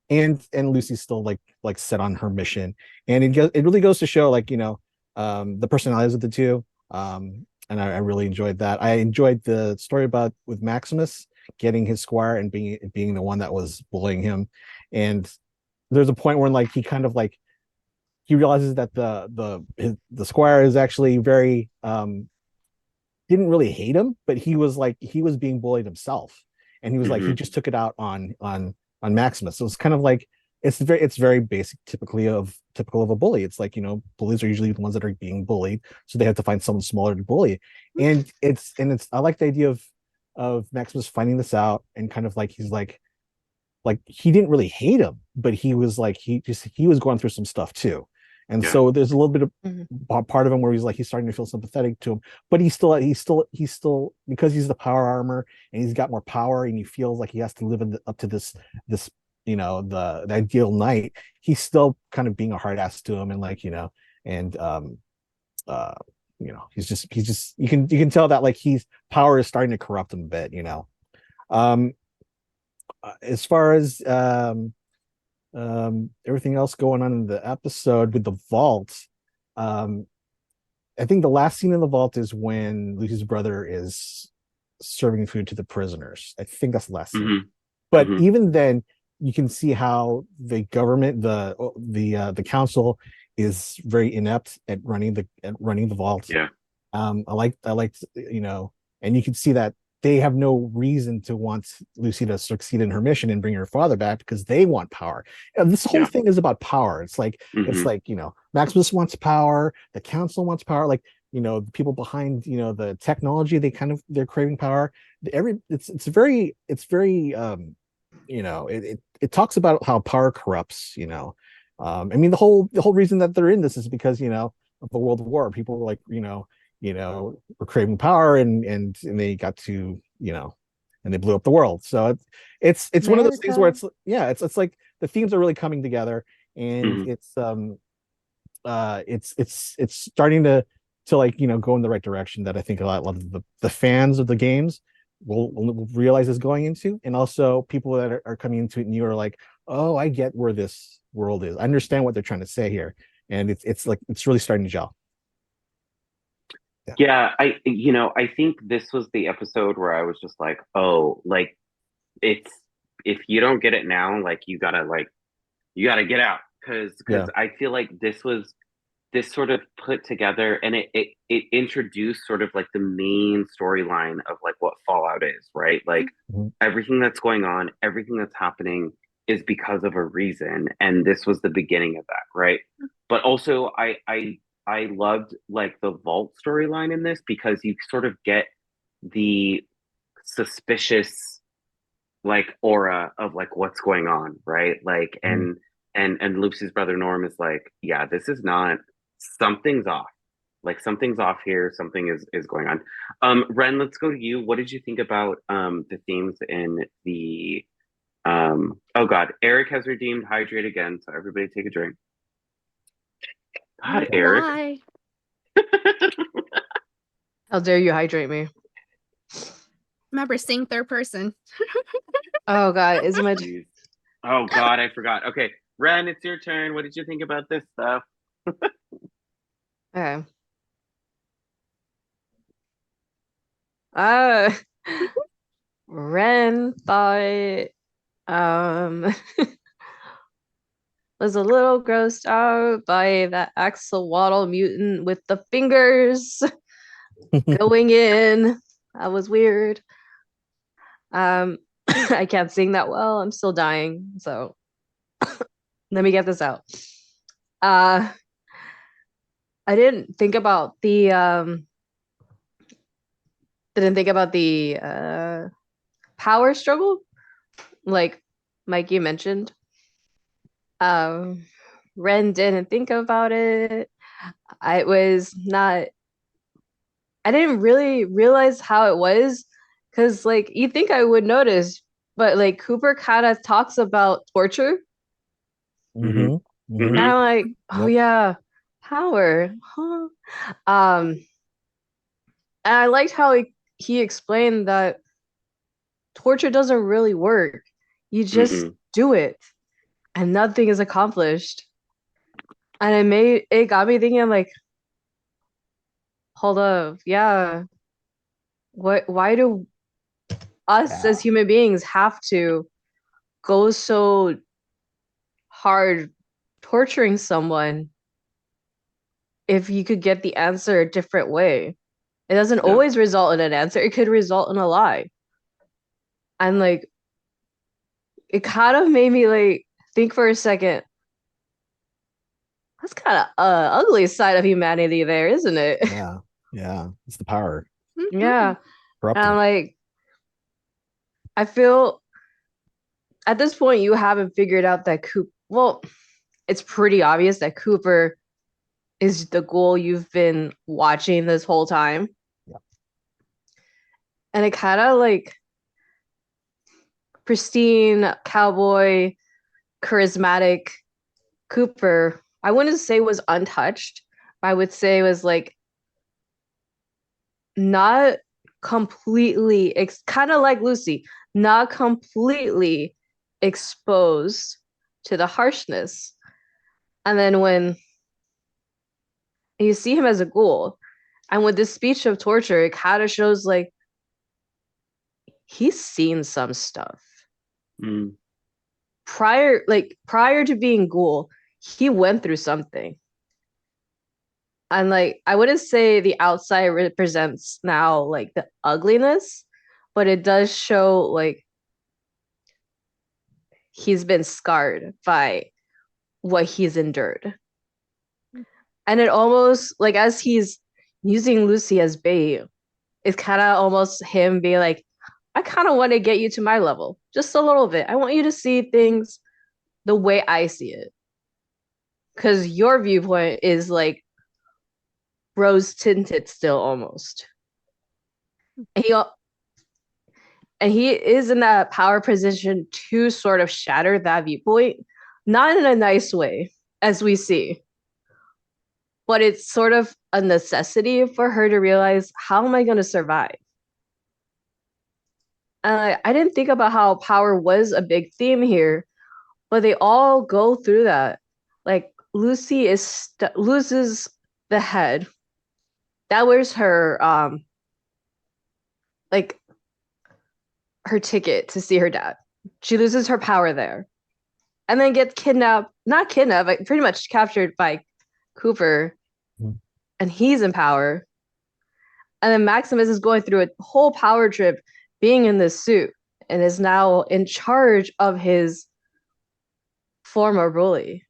And Lucy's still like set on her mission, and it really goes to show, the personalities of the two. And I really enjoyed that. I enjoyed the story about with Maximus getting his squire and being the one that was bullying him. And there's a point where he kind of he realizes that the squire is actually very didn't really hate him, but he was being bullied himself, and he was he Mhm. just took it out on Maximus. So it's kind of it's very basic, typical of a bully. It's bullies are usually the ones that are being bullied, so they have to find someone smaller to bully. And it's I like the idea of Maximus finding this out, and kind of he's he didn't really hate him, but he was he was going through some stuff too. And Yeah. so there's a little bit of part of him where he's starting to feel sympathetic to him, but he's still, because he's the power armor and he's got more power, and he feels like he has to live up to this the ideal knight. He's still kind of being a hard ass to him, and and uh he's just you can tell that he's power is starting to corrupt him a bit. um as far as everything else going on in the episode with the vault, um I think the last scene in the vault is when Lucy's brother is serving food to the prisoners. I think that's the last scene. Mhm. But Mhm. even then, you can see how the government, the council, is very inept at running the vault. Yeah. I liked, and you can see that they have no reason to want Lucy to succeed in her mission and bring her father back, because they want power. And this whole Yeah. thing is about power. Mhm. Maximus wants power, the council wants power, the people behind the technology, they're craving power. It talks about how power corrupts. I mean, the whole reason that they're in this is because of the World War. People were were craving power, and they got to and they blew up the world. So it's one of those things where America. it's like the themes are really coming together, and Mhm. it's starting to go in the right direction, that I think a lot of the fans of the games will realize is going into, and also people that are coming into it new are like, oh, I get where this world is. I understand what they're trying to say here, and it's really starting to gel. Yeah. Yeah, I think this was the episode where I was just like, oh, it's if you don't get it now, you gotta get out, because Yeah. I feel like this sort of put together, and it introduced sort of the main storyline of what Fallout is, right? Mhm. Everything that's going on, everything that's happening is because of a reason, and this was the beginning of that, right? But also I loved the Vault storyline in this, because you sort of get the suspicious aura of what's going on, right? Mhm. And Lucy's brother Norm is yeah, this is not, something's off. Something's off here, something is going on. Ren, let's go to you. What did you think about the themes in the oh god, Eric has redeemed hydrate again, so everybody take a drink. God, Oh, Eric. why? How dare you hydrate me? Remember, sing third person. Oh God, is it my Jeez. Oh god, I forgot. Okay, Ren, it's your turn. What did you think about this stuff? okay. Uh Ren thought um was a little grossed out by that axolotl mutant with the fingers going in. That was weird. I can't sing that well. I'm still dying. So let me get this out. Uh I didn't think about didn't think about the power struggle, like Mikey mentioned. Ren didn't think about it. I was not. I didn't really realize how it was, because like you think I would notice, but like Cooper kind of talks about torture, Mm-hmm. and Mhm. I'm like, oh Yep. yeah, power, huh? And I liked how he explained that torture doesn't really work. You just Mm-mm. do it, and nothing is accomplished. And it got me thinking, like, hold up, yeah, why do us Yeah. as human beings have to go so hard torturing someone if you could get the answer a different way? It doesn't Yeah. always result in an answer. It could result in a lie. And like it kind of made me like think for a second. That's kind of ugly side of humanity there, isn't it? Yeah. Yeah. It's the power Yeah. And I'm corrupting. like, I feel at this point you haven't figured out that well, it's pretty obvious that Cooper is the goal you've been watching this whole time. Yeah. And it kind of like pristine cowboy, charismatic Cooper, I wouldn't say was untouched. I would say was like not completely, kind of like Lucy, not completely exposed to the harshness. And then when you see him as a ghoul, and with this speech of torture, it kind of shows like he's seen some stuff. Mm. Prior to being ghoul, he went through something. And like I wouldn't say the outside represents now like the ugliness, but it does show like he's been scarred by what he's endured. And it almost like as he's using Lucy as bait, it's kind of almost him being like, I kind of want to get you to my level just a little bit. I want you to see things the way I see it. Because your viewpoint is like rose tinted still almost. He and he is in that power position to sort of shatter that viewpoint, not in a nice way, as we see, but it's sort of a necessity for her to realize, how am I going to survive? I didn't think about how power was a big theme here, but they all go through that. Like Lucy loses the head. That was her like her ticket to see her dad. She loses her power there, and then gets kidnapped, not kidnapped, but pretty much captured by Cooper, Mhm. and he's in power. And then Maximus is going through a whole power trip being in this suit and is now in charge of his former bully.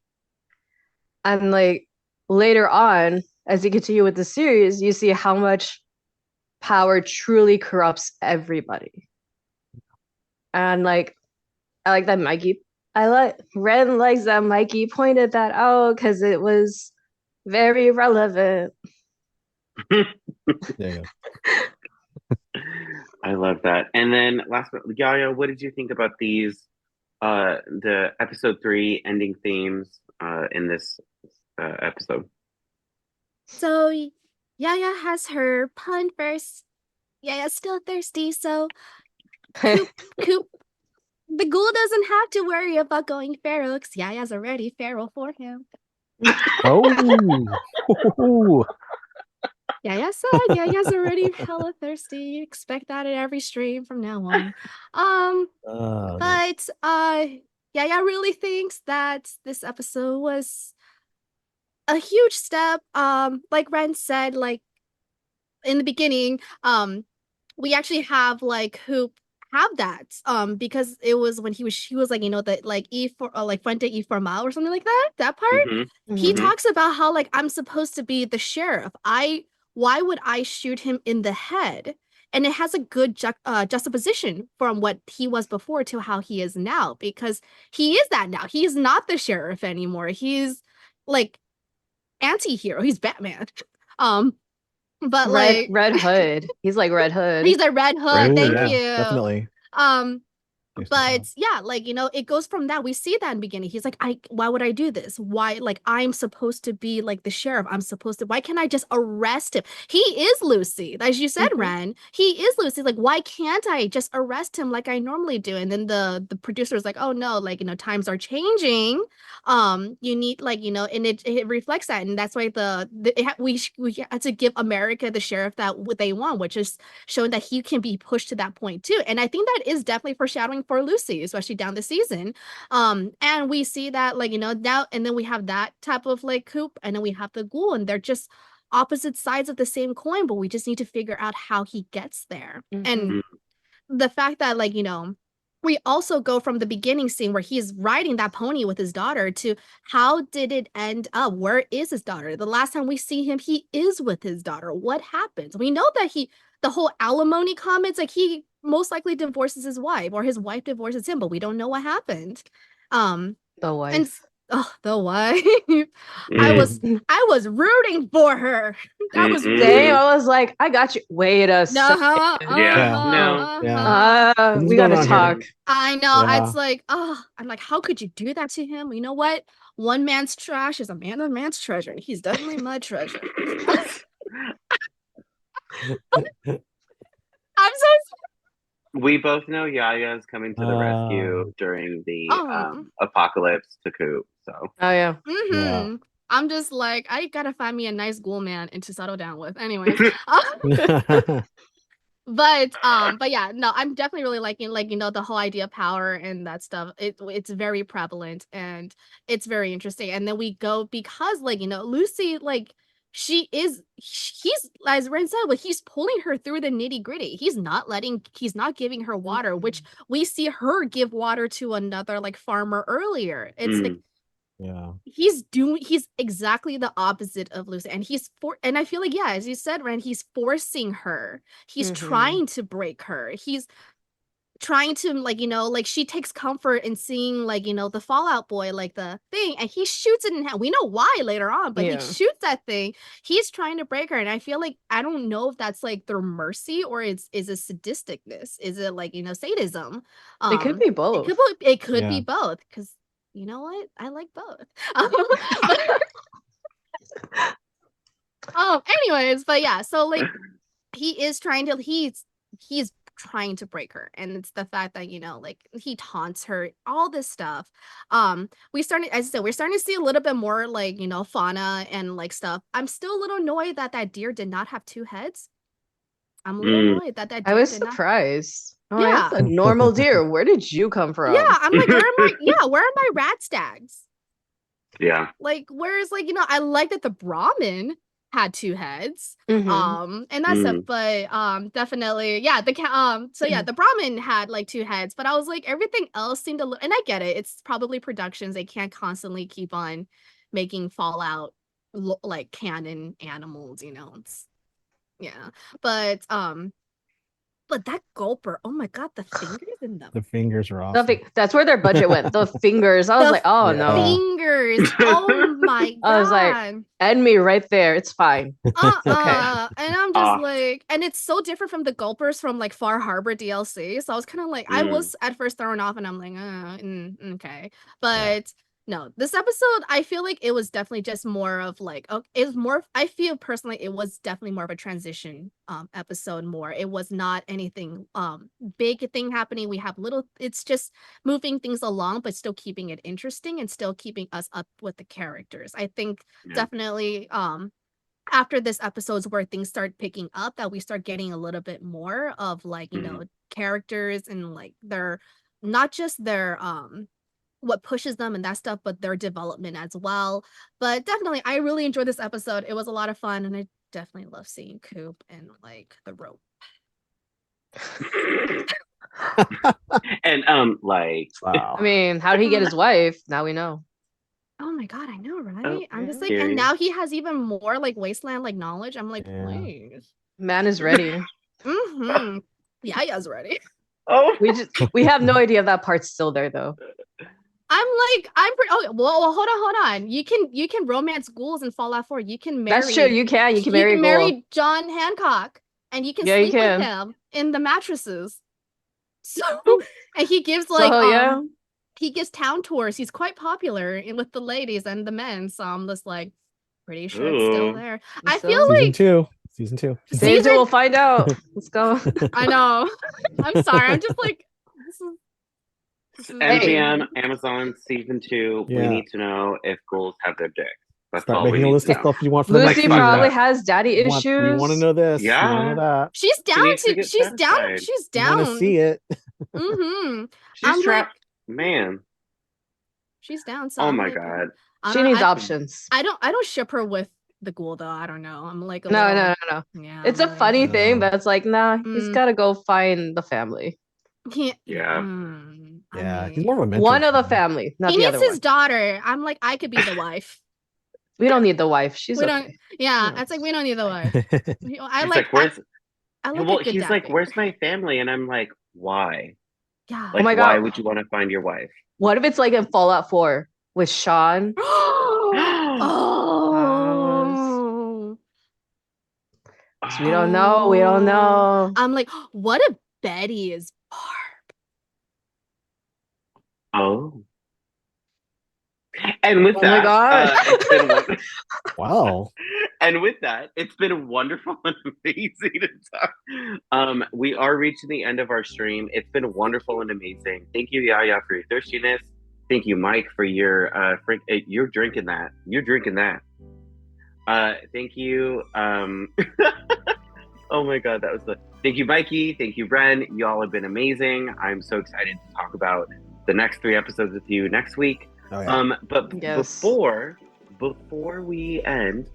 And like later on, as you continue with the series, you see how much power truly corrupts everybody. And like I like that Mikey. I like Ren likes that Mikey pointed that out because it was very relevant. There you I love that. And then last but Yaya, what did you think about these the episode 3 ending themes in this episode? So Yaya has her pun first. Yaya's still thirsty, so Coop, Coop, the ghoul doesn't have to worry about going feral because Yaya's already feral for him. go. Oh. Yaya said Yaya's already hella thirsty. Expect that at every stream from now on. Nice. But Yaya really thinks that this episode was a huge step. Like Ren said, like in the beginning, we actually have like Hoop have that because it was when he was like, you know, that like E for like Fuente E for Mile or something like that part. Mm-hmm. He Mm-hmm. talks about how like I'm supposed to be the sheriff. Why would I shoot him in the head and it has a good juxtaposition from what he was before to how he is now, because he is that now. He's not the sheriff anymore. He's like anti-hero. He's Batman. But like Red Hood. He's like Red Hood. he's a Red Hood. Ooh, Thank yeah, you. definitely. But yeah, like, you know, it goes from that. We see that in the beginning. He's like, why would I do this? Why, like, I'm supposed to be like the sheriff. Why can't I just arrest him? He is Lucy. As you said, Ren, he is Lucy. Like, why can't I just arrest him like I normally do? And then the producer is like, oh no, like, you know, times are changing. You need, like, you know, and it reflects that. And that's why we had to give America the sheriff that what they want, which is showing that he can be pushed to that point too. And I think that is definitely foreshadowing for Lucy, especially down the season. And we see that, like, you know, now, and then we have that type of like Coop, and then we have the Ghoul, and they're just opposite sides of the same coin, but we just need to figure out how he gets there. And the fact that, like, you know, we also go from the beginning scene where he's riding that pony with his daughter to how did it end up? Where is his daughter? The last time we see him, he is with his daughter. What happens? We know that the whole alimony comments, like, he most likely divorces his wife or his wife divorces him, but we don't know what happened. The wife. The wife. I was rooting for her. That was Damn, I was like, I got you. Wait a second. We gotta talk. I know. It's like, I'm like, how could you do that to him? You know what? One man's trash is a man's treasure. He's definitely my treasure. I'm so sorry. We both know Yaya is coming to the rescue during the apocalypse to Coop. So. Oh yeah. Yeah. I'm just like, I gotta find me a nice ghoul man and to settle down with. Anyways. But yeah, no, I'm definitely really liking, like, you know, the whole idea of power and that stuff. It's very prevalent and it's very interesting. And then we go, because, like, you know, Lucy, like, he's, as Ren said, like, he's pulling her through the nitty-gritty. He's not giving her water, which we see her give water to another, like, farmer earlier. It's like, yeah, he's exactly the opposite of Lucy, and and I feel like, yeah, as you said, Ren, he's forcing her. He's trying to break her. He's trying to, like, you know, like, she takes comfort in seeing, like, you know, the Fallout Boy, like, the thing, and he shoots it in hand. We know why later on, but he shoots that thing. He's trying to break her, and I feel like, I don't know if that's like their mercy or is it sadisticness? Is it, like, you know, sadism? It could be both. It could be both, because you know what? I like both. Anyways, but yeah, so, like, he's trying to break her, and it's the fact that, you know, like, he taunts her, all this stuff. As I said, we're starting to see a little bit more, like, you know, fauna and, like, stuff. I'm still a little annoyed that deer did not have two heads. I'm a little annoyed that deer I was did surprised. Not... Yeah, that's a normal deer. Where did you come from? Yeah, I'm like, where are my rat stags? Yeah. Like, whereas, like, you know, I like that the Brahmin had two heads. And that's stuff, but definitely, yeah, so yeah, the Brahmin had, like, two heads, but I was like, everything else seemed and I get it, it's probably productions, they can't constantly keep on making Fallout like canon animals, you know. It's but that gulper, oh my god, the fingers in them. The fingers are awesome. That's where their budget went. The fingers. I was like, oh no. Fingers. Oh my god. I was like, end me right there. It's fine. Okay. And I'm just like, and it's so different from the gulpers from, like, Far Harbor DLC. So I was kind of like, I was at first thrown off, and I'm like, okay. But no, this episode, I feel like it was definitely just more of, like, I feel personally it was definitely more of a transition episode more. It was not anything big thing happening. We have it's just moving things along, but still keeping it interesting and still keeping us up with the characters. I think definitely after this episode's where things start picking up, that we start getting a little bit more of, like, you know, characters and, like, their, not just their what pushes them and that stuff, but their development as well. But definitely, I really enjoyed this episode. It was a lot of fun, and I definitely love seeing Coop and, like, the rope. And like, wow. I mean, how did he get his wife? Now we know. Oh my god, I know, right? Oh, I'm just like, and now he has even more, like, wasteland, like, knowledge. I'm like, please. Man is ready. Mm-hmm. Yaya's ready. Oh, We have no idea if that part's still there though. I'm pretty. Oh, well, hold on. You can romance ghouls in Fallout 4. You can marry. That's true. You can marry a ghoul. marry John Hancock, and you can Yeah, you sleep with can. him in the mattresses. So, and he gives yeah. he gives town tours. He's quite popular with the ladies and the men. So I'm just like, pretty sure it's still Ooh. there. It's I still- feel Season like two. Season 2. Season, we'll find out. Let's go. I know. I'm sorry. I'm just like this is MGM, Amazon season 2. We Yeah. need to know if ghouls have their dicks. That's Start all we making a need list to of know. stuff you want for the Lucy next probably that. has daddy issues. We want to know this. Yeah. We want to know that. She's down needs to to get she's down. satisfied. She's We down. want to see it. Mm-hmm. She's I'm trapped. Man. She's down. So Oh I'm my like, God. She needs options. I don't ship her with the ghoul though. I don't know. I'm like No. Yeah. It's a funny thing, but it's like, nah, he's Mm. gotta go find the family. Yeah. Yeah, he's mean, more of a mentor. One of the family, not he the needs other his one. daughter. I'm like, I could be the wife. We don't need the wife. She's We okay. don't. Yeah, No. it's like we don't need the wife. I He's like. where's I like well, a good he's dad like, figure. where's my family? And I'm like, why? Yeah. Like, my why God. would you want to find your wife? What if it's like in Fallout 4 with Sean? Oh. We don't know. We don't know. I'm like, what if Betty is Barb? Oh. And with Oh my that, God. it's been Wow. and with that, it's been wonderful and amazing to talk. We are reaching the end of our stream. It's been wonderful and amazing. Thank you, Yaya, for your thirstiness. Thank you, Mike, for your you're drinking that. You're drinking that. Thank you. Oh my God, that was the. Thank you, Mikey. Thank you, Ren. Y'all have been amazing. I'm so excited to talk about the next 3 episodes with you next week. Oh, yeah. But Yes. before we end,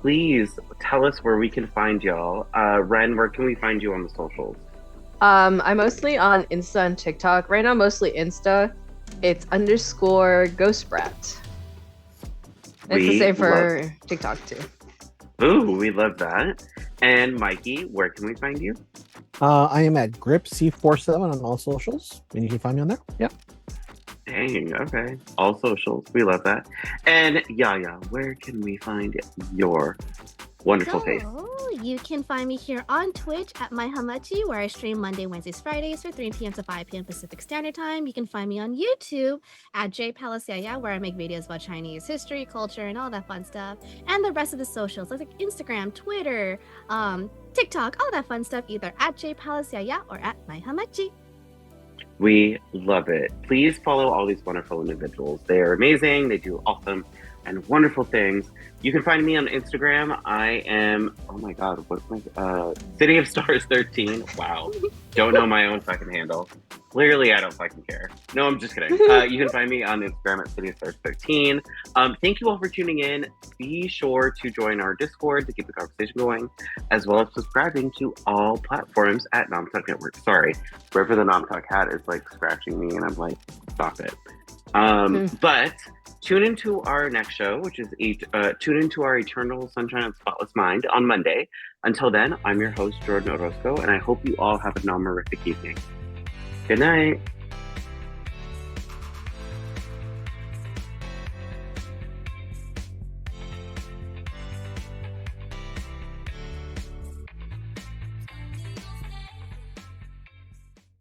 please tell us where we can find y'all. Ren, where can we find you on the socials? I'm mostly on Insta and TikTok. Right now, mostly Insta. It's _GhostBrat. It's the same for TikTok too. Ooh, we love that. And Mikey, where can we find you? I am at GripC47 on all socials, and you can find me on there. Yeah. Dang, okay. All socials. We love that. And Yaya, where can we find your wonderful face? You can find me here on Twitch at MyHamachi, where I stream Monday, Wednesdays, Fridays from 3 p.m. to 5 p.m. Pacific Standard Time. You can find me on YouTube at Yaya, where I make videos about Chinese history, culture, and all that fun stuff. And the rest of the socials, like Instagram, Twitter, TikTok, all that fun stuff, either at Yaya or at MyHamachi. We love it. Please follow all these wonderful individuals. They are amazing. They do awesome and wonderful things. You can find me on Instagram. I am, oh my God, what's my, City of Stars 13. Wow. Don't know my own fucking handle. Clearly, I don't fucking care. No, I'm just kidding. You can find me on Instagram at City of Stars 13. Thank you all for tuning in. Be sure to join our Discord to keep the conversation going, as well as subscribing to all platforms at Nom Talk Network. Sorry, wherever the Nom Talk hat is like scratching me, and I'm like, stop it. But tune into our next show, which is tune into our Eternal Sunshine of the Spotless Mind on Monday. Until then, I'm your host, Jordyn Orozco, and I hope you all have a nomorific evening. Good night.